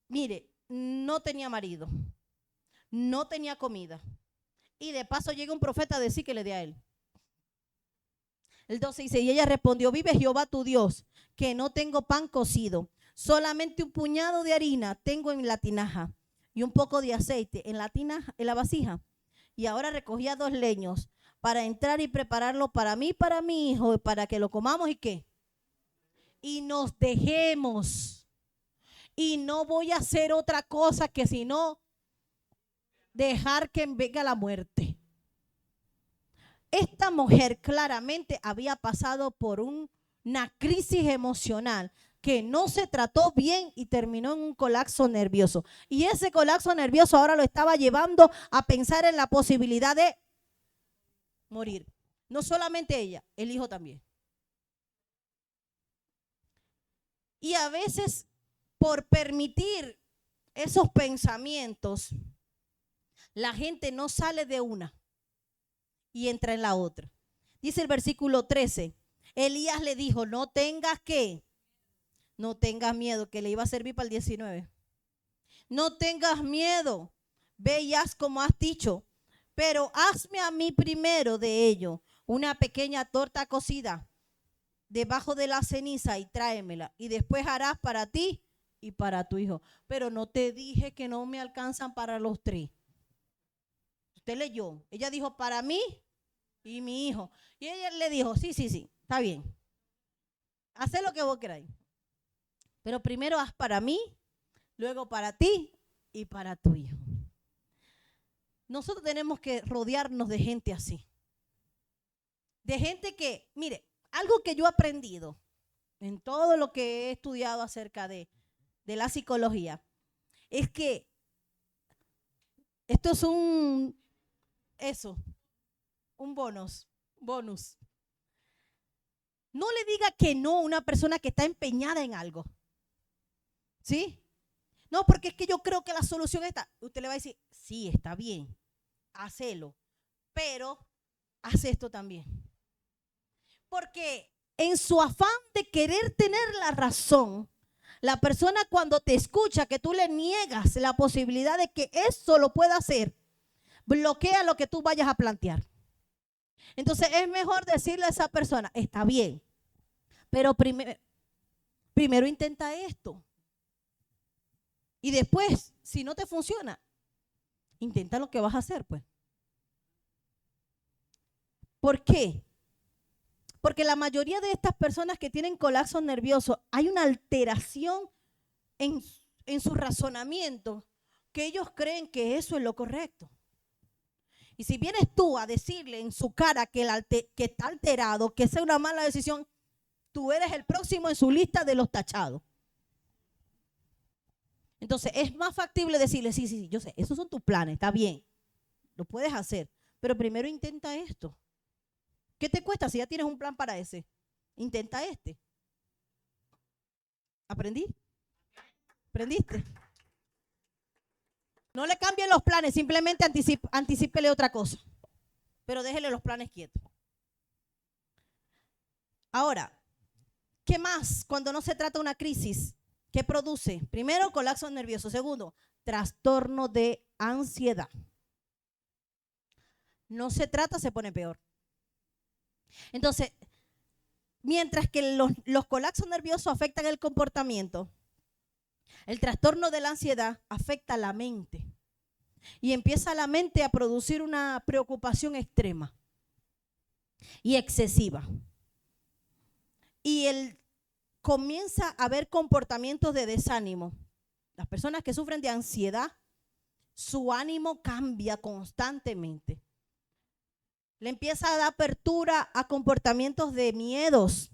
mire, no tenía marido, no tenía comida. Y de paso llega un profeta a decir que le dé a él. El 12 dice, y ella respondió, vive Jehová tu Dios, que no tengo pan cocido, solamente un puñado de harina tengo en la tinaja y un poco de aceite en la tinaja, en la vasija. Y ahora recogía 2 leños para entrar y prepararlo para mí, para mi hijo, para que lo comamos y ¿qué? Y nos dejemos. Y no voy a hacer otra cosa que sino dejar que venga la muerte. Esta mujer claramente había pasado por una crisis emocional que no se trató bien y terminó en un colapso nervioso. Y ese colapso nervioso ahora lo estaba llevando a pensar en la posibilidad de morir. No solamente ella, el hijo también. Y a veces, por permitir esos pensamientos, la gente no sale de una y entra en la otra. Dice el versículo 13, Elías le dijo, no tengas miedo, que le iba a servir para el 19. No tengas miedo, ve y haz como has dicho, pero hazme a mí primero de ello una pequeña torta cocida debajo de la ceniza y tráemela, y después harás para ti y para tu hijo. Pero no te dije que no me alcanzan para los 3. Usted leyó, ella dijo para mí y mi hijo. Y ella le dijo, sí, está bien. Haz lo que vos queráis. Pero primero haz para mí, luego para ti y para tu hijo. Nosotros tenemos que rodearnos de gente así. De gente que, mire, algo que yo he aprendido en todo lo que he estudiado acerca de la psicología, es que esto es un bonus. No le diga que no a una persona que está empeñada en algo. ¿Sí? No, porque es que yo creo que la solución está. Usted le va a decir, sí, está bien, hacelo, pero haz esto también. Porque en su afán de querer tener la razón, la persona cuando te escucha que tú le niegas la posibilidad de que eso lo pueda hacer, bloquea lo que tú vayas a plantear. Entonces es mejor decirle a esa persona, está bien, Pero primero intenta esto. Y después, si no te funciona, intenta lo que vas a hacer, pues. ¿Por qué? Porque la mayoría de estas personas que tienen colapso nervioso, hay una alteración en su razonamiento, que ellos creen que eso es lo correcto. Y si vienes tú a decirle en su cara que está alterado, que esa es una mala decisión, tú eres el próximo en su lista de los tachados. Entonces es más factible decirle, sí, yo sé, esos son tus planes, está bien, lo puedes hacer, pero primero intenta esto. ¿Qué te cuesta si ya tienes un plan para ese? Intenta este. ¿Aprendí? ¿Aprendiste? No le cambien los planes, simplemente anticípele otra cosa, pero déjele los planes quietos. Ahora, ¿qué más cuando no se trata de una crisis? ¿Qué produce? Primero, colapso nervioso. Segundo, trastorno de ansiedad. No se trata, se pone peor. Entonces, mientras que los colapsos nerviosos afectan el comportamiento, el trastorno de la ansiedad afecta la mente. Y empieza la mente a producir una preocupación extrema y excesiva. Y comienza a haber comportamientos de desánimo. Las personas que sufren de ansiedad, su ánimo cambia constantemente. Le empieza a dar apertura a comportamientos de miedos,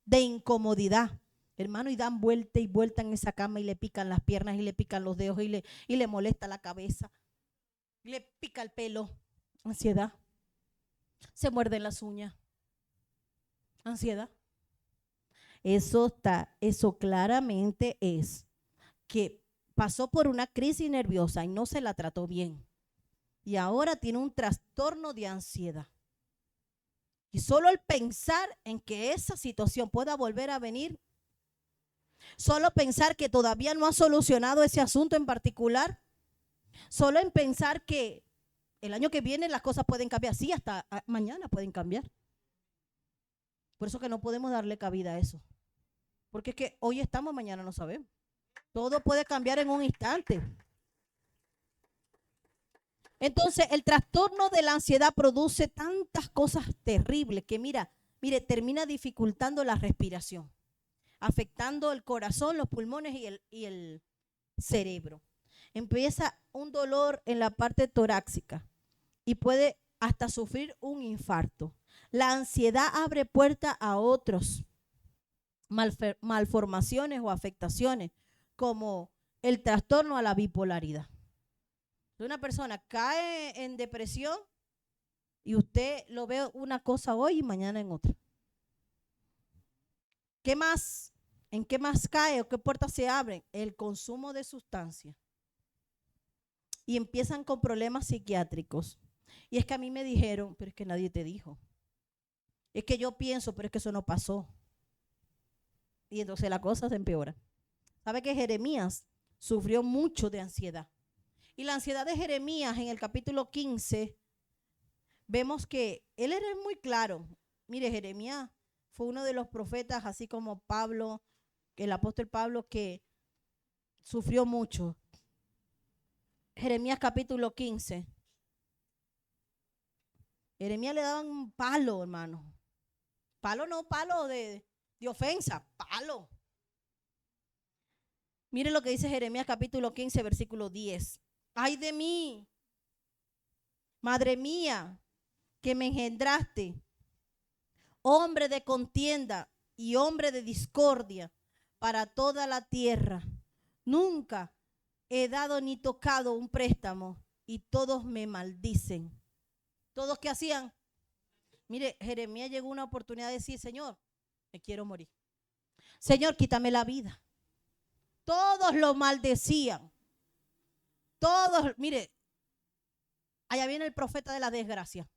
de incomodidad. Hermano, y dan vuelta y vuelta en esa cama y le pican las piernas y le pican los dedos y le molesta la cabeza. Y le pica el pelo. Ansiedad. Se muerden las uñas. Ansiedad. Eso claramente es que pasó por una crisis nerviosa y no se la trató bien. Y ahora tiene un trastorno de ansiedad. Y solo el pensar en que esa situación pueda volver a venir, solo pensar que todavía no ha solucionado ese asunto en particular, solo en pensar que el año que viene las cosas pueden cambiar. Sí, hasta mañana pueden cambiar. Por eso que no podemos darle cabida a eso. Porque es que hoy estamos, mañana no sabemos. Todo puede cambiar en un instante. Entonces, el trastorno de la ansiedad produce tantas cosas terribles que mire, termina dificultando la respiración, afectando el corazón, los pulmones y el cerebro. Empieza un dolor en la parte torácica y puede hasta sufrir un infarto. La ansiedad abre puerta a otros malformaciones o afectaciones, como el trastorno a la bipolaridad. Una persona cae en depresión y usted lo ve una cosa hoy y mañana en otra. ¿Qué más? ¿En qué más cae o qué puertas se abren? El consumo de sustancias. Y empiezan con problemas psiquiátricos. Y es que a mí me dijeron, pero es que nadie te dijo. Es que yo pienso, pero es que eso no pasó. Y entonces la cosa se empeora. ¿Sabe que Jeremías sufrió mucho de ansiedad? Y la ansiedad de Jeremías en el capítulo 15, vemos que él era muy claro. Mire, Jeremías fue uno de los profetas, así como Pablo, el apóstol Pablo, que sufrió mucho. Jeremías capítulo 15. Jeremías le daban un palo, hermano. Palo no, palo de ofensa, palo. Mire lo que dice Jeremías capítulo 15, versículo 10. Ay de mí, madre mía, que me engendraste, hombre de contienda y hombre de discordia para toda la tierra. Nunca he dado ni tocado un préstamo y todos me maldicen. ¿Todos qué hacían? Mire, Jeremías llegó a una oportunidad de decir, Señor, me quiero morir. Señor, quítame la vida. Todos lo maldecían. Todos, mire, allá viene el profeta de la desgracia.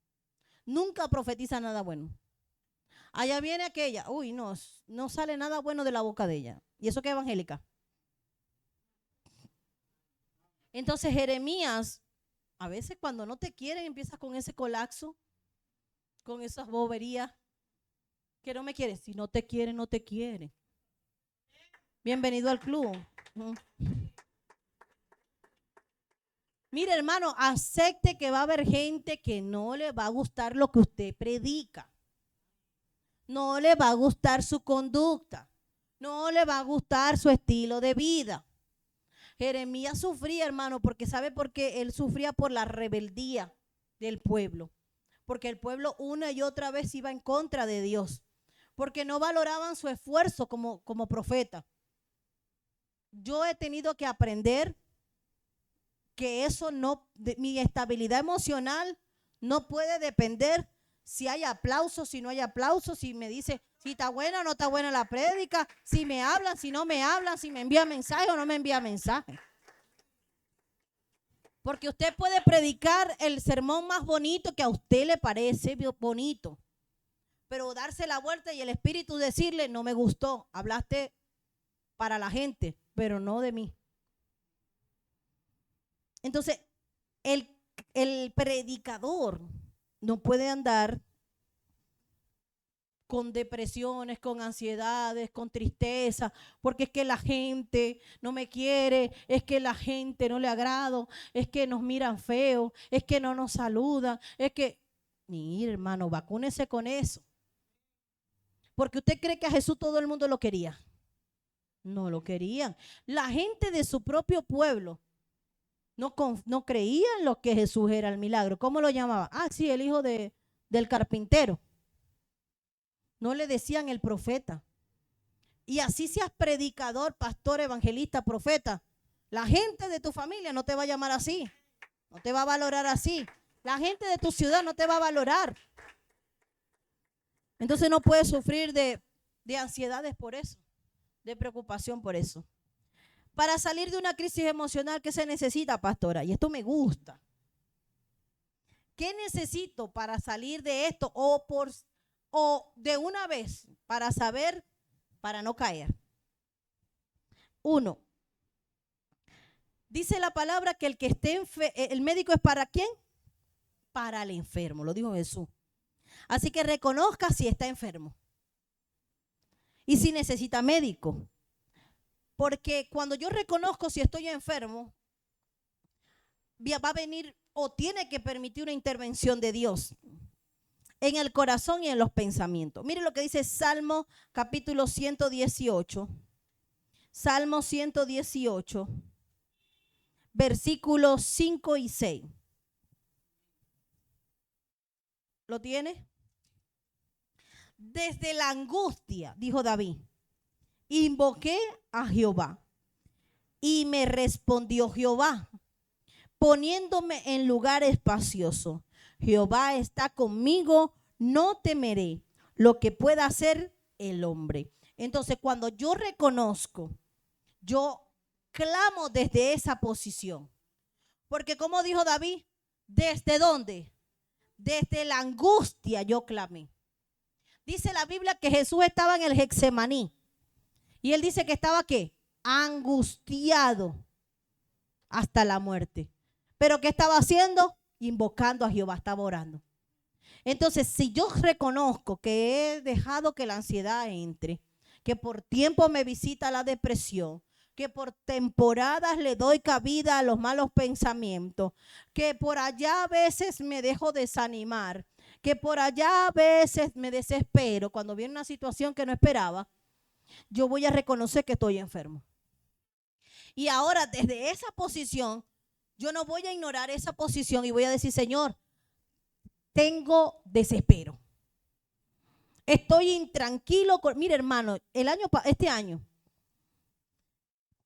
Nunca profetiza nada bueno. Allá viene aquella, uy, no sale nada bueno de la boca de ella. ¿Y eso qué es evangélica? Entonces Jeremías, a veces cuando no te quieren empiezas con ese colapso, con esas boberías. Que no me quiere. Si no te quiere, no te quiere. Bienvenido al club. Mire, hermano, acepte que va a haber gente que no le va a gustar lo que usted predica. No le va a gustar su conducta. No le va a gustar su estilo de vida. Jeremías sufría, hermano, porque ¿sabe por qué? Él sufría por la rebeldía del pueblo. Porque el pueblo una y otra vez iba en contra de Dios. Porque no valoraban su esfuerzo como profeta. Yo he tenido que aprender que eso no, mi estabilidad emocional no puede depender si hay aplausos, si no hay aplausos, si me dice si está buena o no está buena la prédica, si me hablan, si no me hablan, si me envía mensaje o no me envía mensaje. Porque usted puede predicar el sermón más bonito que a usted le parece bonito, pero darse la vuelta y el Espíritu decirle, no me gustó, hablaste para la gente, pero no de mí. Entonces, el predicador no puede andar con depresiones, con ansiedades, con tristeza, porque es que la gente no me quiere, es que la gente no le agrado, es que nos miran feo, es que no nos saludan, es que, mire hermano, vacúnese con eso. Porque usted cree que a Jesús todo el mundo lo quería. No lo querían. La gente de su propio pueblo no creían lo que Jesús era el milagro. ¿Cómo lo llamaban? Ah, sí, el hijo del carpintero. No le decían el profeta. Y así seas predicador, pastor, evangelista, profeta, la gente de tu familia no te va a llamar así. No te va a valorar así. La gente de tu ciudad no te va a valorar. Entonces no puedes sufrir de ansiedades por eso, de preocupación por eso. Para salir de una crisis emocional, ¿qué se necesita, pastora? Y esto me gusta. ¿Qué necesito para salir de esto o de una vez para saber, para no caer? Uno, dice la palabra que el que esté el médico es ¿para quién? Para el enfermo, lo dijo Jesús. Así que reconozca si está enfermo y si necesita médico. Porque cuando yo reconozco si estoy enfermo, va a venir o tiene que permitir una intervención de Dios en el corazón y en los pensamientos. Mire lo que dice Salmo capítulo 118. Salmo 118, versículos 5 y 6. ¿Lo tiene? Desde la angustia, dijo David, invoqué a Jehová y me respondió Jehová, poniéndome en lugar espacioso. Jehová está conmigo, no temeré lo que pueda hacer el hombre. Entonces, cuando yo reconozco, yo clamo desde esa posición. Porque como dijo David, ¿desde dónde? Desde la angustia yo clamé. Dice la Biblia que Jesús estaba en el Getsemaní. Y él dice que estaba ¿qué? Angustiado hasta la muerte. ¿Pero qué estaba haciendo? Invocando a Jehová, estaba orando. Entonces, si yo reconozco que he dejado que la ansiedad entre, que por tiempo me visita la depresión, que por temporadas le doy cabida a los malos pensamientos, que por allá a veces me dejo desanimar, que por allá a veces me desespero cuando viene una situación que no esperaba, yo voy a reconocer que estoy enfermo. Y ahora desde esa posición, yo no voy a ignorar esa posición y voy a decir, Señor, tengo desespero. Estoy intranquilo. Mire, hermano, este año,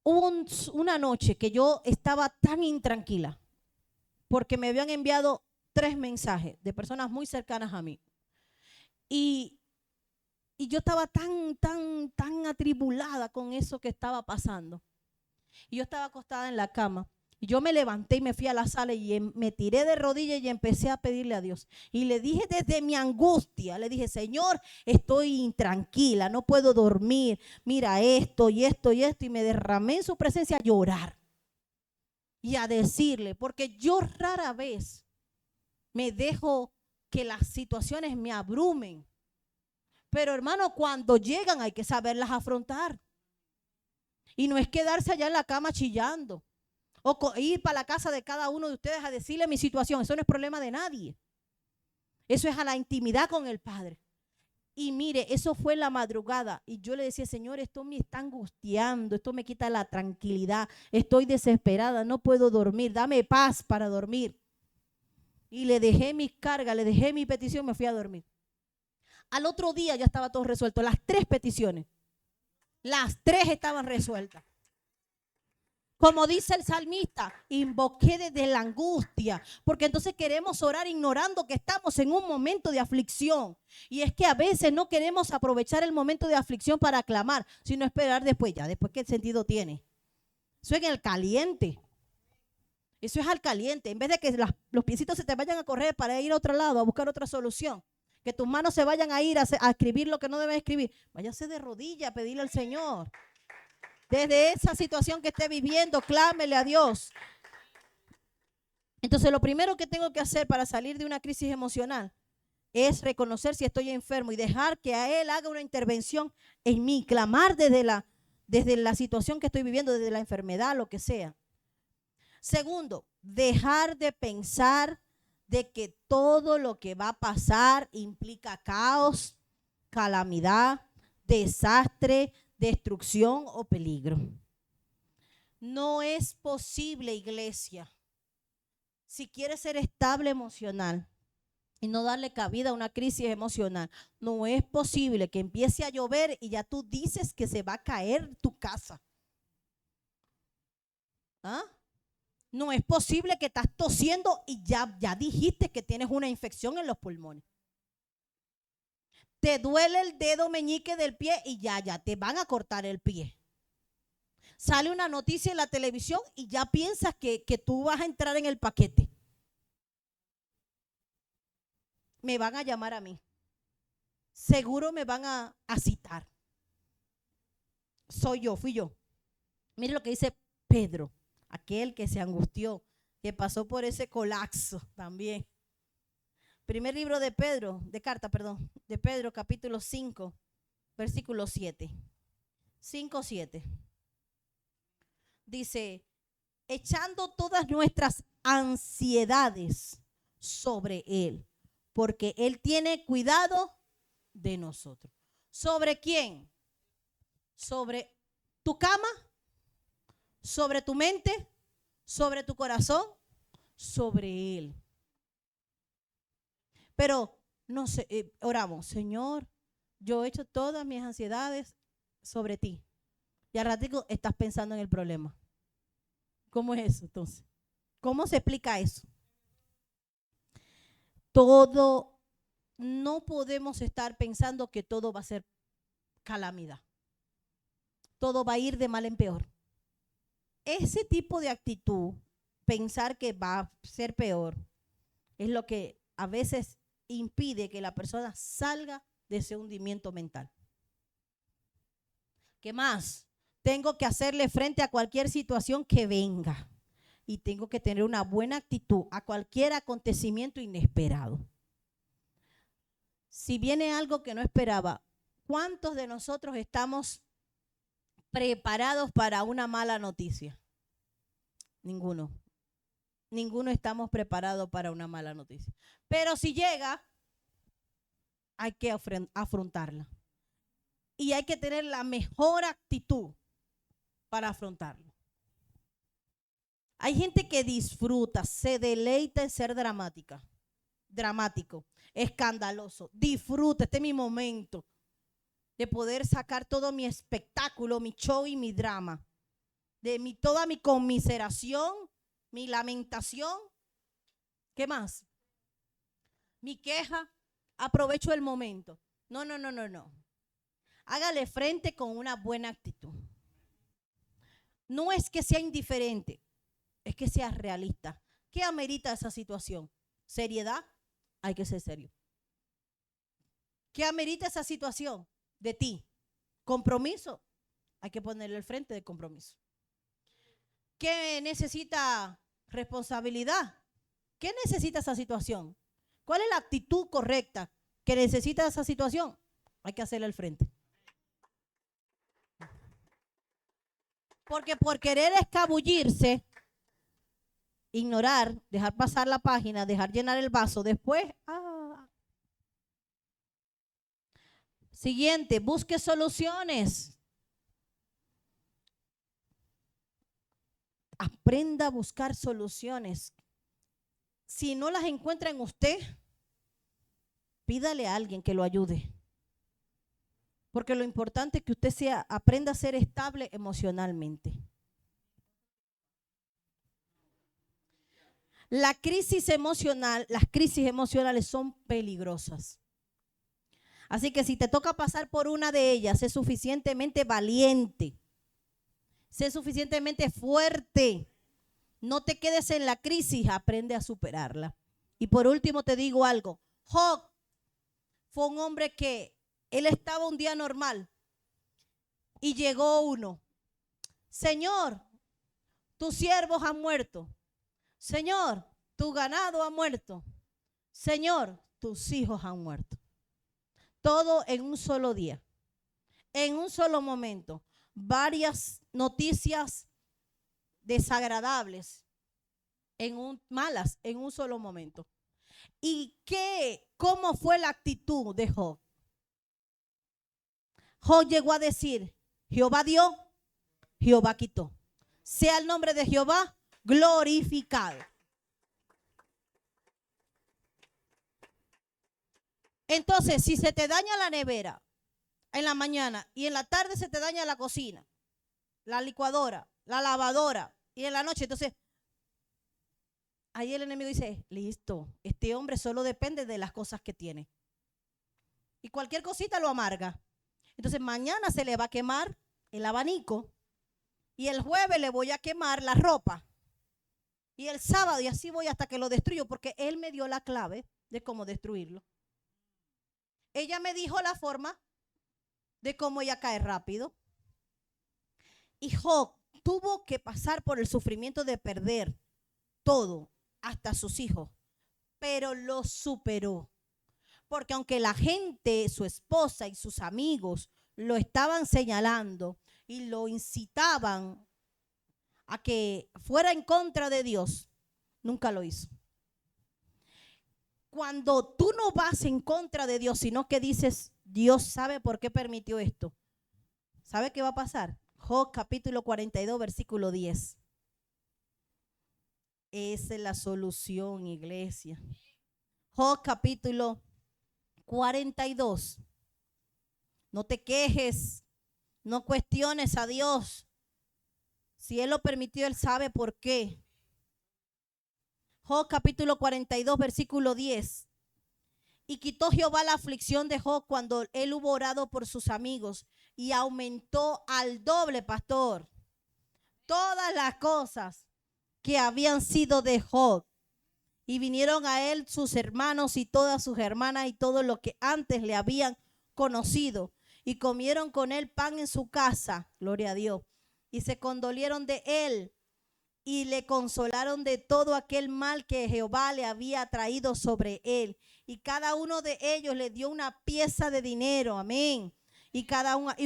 hubo una noche que yo estaba tan intranquila porque me habían enviado 3 mensajes de personas muy cercanas a mí. Y yo estaba tan atribulada con eso que estaba pasando. Y yo estaba acostada en la cama. Y yo me levanté y me fui a la sala y me tiré de rodillas y empecé a pedirle a Dios. Y le dije desde mi angustia, le dije, Señor, estoy intranquila, no puedo dormir. Mira esto y esto y esto. Y me derramé en su presencia a llorar y a decirle, porque yo rara vez me dejo que las situaciones me abrumen. Pero hermano, cuando llegan hay que saberlas afrontar. Y no es quedarse allá en la cama chillando. O ir para la casa de cada uno de ustedes a decirle mi situación. Eso no es problema de nadie. Eso es a la intimidad con el Padre. Y mire, eso fue en la madrugada. Y yo le decía, Señor, esto me está angustiando. Esto me quita la tranquilidad. Estoy desesperada. No puedo dormir. Dame paz para dormir. Y le dejé mis cargas, le dejé mi petición, me fui a dormir. Al otro día ya estaba todo resuelto. Las 3 peticiones. Las 3 estaban resueltas. Como dice el salmista, invoqué desde la angustia, porque entonces queremos orar ignorando que estamos en un momento de aflicción. Y es que a veces no queremos aprovechar el momento de aflicción para clamar, sino esperar después. Ya después, ¿qué sentido tiene? Eso es en el caliente. Eso es al caliente. En vez de que los piecitos se te vayan a correr para ir a otro lado, a buscar otra solución. Que tus manos se vayan a ir a escribir lo que no deben escribir. Váyase de rodillas a pedirle al Señor. Desde esa situación que esté viviendo, clámele a Dios. Entonces, lo primero que tengo que hacer para salir de una crisis emocional es reconocer si estoy enfermo y dejar que a Él haga una intervención en mí, clamar desde la situación que estoy viviendo, desde la enfermedad, lo que sea. Segundo, dejar de pensar de que todo lo que va a pasar implica caos, calamidad, desastre, destrucción o peligro. No es posible, iglesia, si quieres ser estable emocional y no darle cabida a una crisis emocional, no es posible que empiece a llover y ya tú dices que se va a caer tu casa. ¿Ah? No es posible que estás tosiendo y ya dijiste que tienes una infección en los pulmones. Te duele el dedo meñique del pie y ya te van a cortar el pie. Sale una noticia en la televisión y ya piensas que tú vas a entrar en el paquete. Me van a llamar a mí. Seguro me van a citar. Fui yo. Mire lo que dice Pedro, aquel que se angustió, que pasó por ese colapso también. Primer libro de Pedro, de Pedro, capítulo 5, versículo 7. 5:7. Dice, echando todas nuestras ansiedades sobre Él, porque Él tiene cuidado de nosotros. ¿Sobre quién? ¿Sobre tu cama? ¿Sobre tu mente? ¿Sobre tu corazón? Sobre Él. Pero no sé, oramos, Señor, yo he hecho todas mis ansiedades sobre ti. Y al ratico estás pensando en el problema. ¿Cómo es eso entonces? ¿Cómo se explica eso? No podemos estar pensando que todo va a ser calamidad. Todo va a ir de mal en peor. Ese tipo de actitud, pensar que va a ser peor, es lo que a veces impide que la persona salga de ese hundimiento mental. ¿Qué más? Tengo que hacerle frente a cualquier situación que venga y tengo que tener una buena actitud a cualquier acontecimiento inesperado. Si viene algo que no esperaba, ¿cuántos de nosotros estamos preparados para una mala noticia? Ninguno. Ninguno estamos preparados para una mala noticia. Pero si llega, hay que afrontarla. Y hay que tener la mejor actitud para afrontarlo. Hay gente que disfruta, se deleita en ser dramático, escandaloso. Disfruta, este es mi momento de poder sacar todo mi espectáculo, mi show y mi drama. Toda mi conmiseración, mi lamentación. ¿Qué más? Mi queja. Aprovecho el momento. No. Hágale frente con una buena actitud. No es que sea indiferente, es que sea realista. ¿Qué amerita esa situación? ¿Seriedad? Hay que ser serio. ¿Qué amerita esa situación de ti? ¿Compromiso? Hay que ponerle el frente de compromiso. ¿Qué necesita responsabilidad? ¿Qué necesita esa situación? ¿Cuál es la actitud correcta que necesita esa situación? Hay que hacerle al frente. Porque por querer escabullirse, ignorar, dejar pasar la página, dejar llenar el vaso, después, Siguiente, busque soluciones. Aprenda a buscar soluciones. Si no las encuentra en usted, pídale a alguien que lo ayude. Porque lo importante es que usted aprenda a ser estable emocionalmente. Las crisis emocionales son peligrosas. Así que si te toca pasar por una de ellas, sé suficientemente valiente. Sé suficientemente fuerte. No te quedes en la crisis, aprende a superarla. Y por último te digo algo. Job fue un hombre que él estaba un día normal y llegó uno. Señor, tus siervos han muerto. Señor, tu ganado ha muerto. Señor, tus hijos han muerto. Todo en un solo día, en un solo momento. Varias noticias desagradables, malas, en un solo momento. ¿Y cómo fue la actitud de Job? Job llegó a decir, Jehová dio, Jehová quitó. Sea el nombre de Jehová glorificado. Entonces, si se te daña la nevera en la mañana y en la tarde se te daña la cocina, la licuadora, la lavadora y en la noche, entonces, ahí el enemigo dice, listo, este hombre solo depende de las cosas que tiene. Y cualquier cosita lo amarga. Entonces, mañana se le va a quemar el abanico y el jueves le voy a quemar la ropa. Y el sábado, y así voy hasta que lo destruyo, porque él me dio la clave de cómo destruirlo. Ella me dijo la forma de cómo ella cae rápido. Y Job tuvo que pasar por el sufrimiento de perder todo, hasta sus hijos, pero lo superó. Porque aunque la gente, su esposa y sus amigos lo estaban señalando y lo incitaban a que fuera en contra de Dios, nunca lo hizo. Cuando tú no vas en contra de Dios, sino que dices, Dios sabe por qué permitió esto, ¿sabe qué va a pasar? Job capítulo 42, versículo 10. Esa es la solución, iglesia. Job capítulo 42. No te quejes, no cuestiones a Dios. Si Él lo permitió, Él sabe por qué. Job capítulo 42, versículo 10. Y quitó Jehová la aflicción de Job cuando él hubo orado por sus amigos y aumentó al doble, pastor, todas las cosas que habían sido de Job. Y vinieron a él sus hermanos y todas sus hermanas y todo lo que antes le habían conocido. Y comieron con él pan en su casa, gloria a Dios. Y se condolieron de él y le consolaron de todo aquel mal que Jehová le había traído sobre él. Y cada uno de ellos le dio una pieza de dinero, amén. Y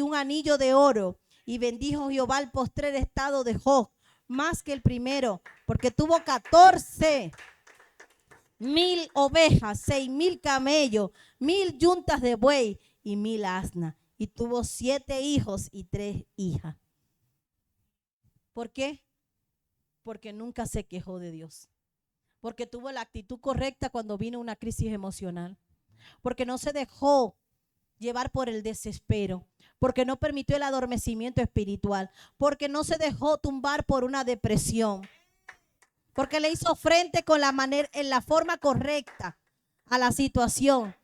un anillo de oro. Y bendijo Jehová el postrer estado de Job, más que el primero, porque tuvo 14,000 ovejas, 6,000 camellos, 1,000 yuntas de buey y 1,000 asnas. Y tuvo 7 hijos y 3 hijas. ¿Por qué? Porque nunca se quejó de Dios. Porque tuvo la actitud correcta cuando vino una crisis emocional. Porque no se dejó llevar por el desespero. Porque no permitió el adormecimiento espiritual. Porque no se dejó tumbar por una depresión. Porque le hizo frente en la forma correcta a la situación.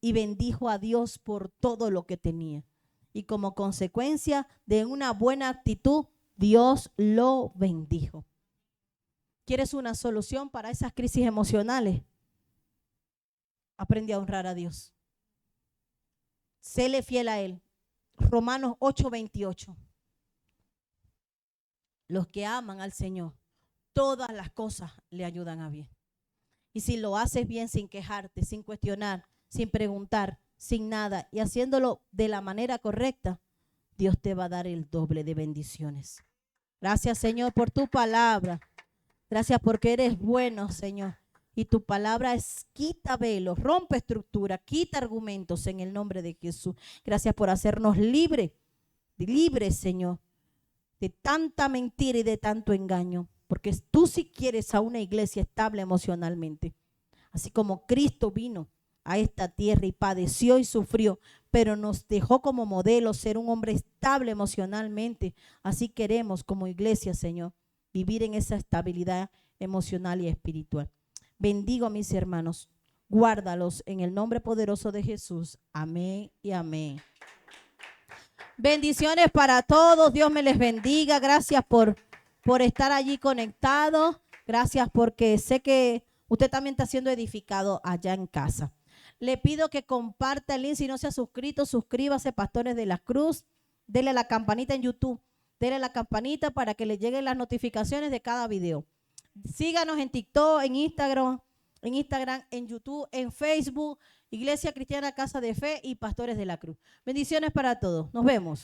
Y bendijo a Dios por todo lo que tenía. Y como consecuencia de una buena actitud, Dios lo bendijo. ¿Quieres una solución para esas crisis emocionales? Aprende a honrar a Dios. Séle fiel a Él. Romanos 8:28. Los que aman al Señor, todas las cosas le ayudan a bien. Y si lo haces bien sin quejarte, sin cuestionar, sin preguntar, sin nada y haciéndolo de la manera correcta, Dios te va a dar el doble de bendiciones. Gracias, Señor, por tu palabra. Gracias porque eres bueno, Señor. Y tu palabra es quita velos, rompe estructura, quita argumentos en el nombre de Jesús. Gracias por hacernos libres, Señor, de tanta mentira y de tanto engaño. Porque tú sí quieres a una iglesia estable emocionalmente. Así como Cristo vino a esta tierra y padeció y sufrió, pero nos dejó como modelo ser un hombre estable emocionalmente. Así queremos como iglesia, Señor, vivir en esa estabilidad emocional y espiritual. Bendigo a mis hermanos, guárdalos en el nombre poderoso de Jesús. Amén y amén. Bendiciones para todos, Dios me les bendiga. Gracias por estar allí conectados. Gracias porque sé que usted también está siendo edificado allá en casa. Le pido que comparta el link. Si no se ha suscrito, suscríbase, Pastores de la Cruz. Dele a la campanita en YouTube. Dele a la campanita para que le lleguen las notificaciones de cada video. Síganos en TikTok, en Instagram, en YouTube, en Facebook, Iglesia Cristiana Casa de Fe y Pastores de la Cruz. Bendiciones para todos. Nos vemos.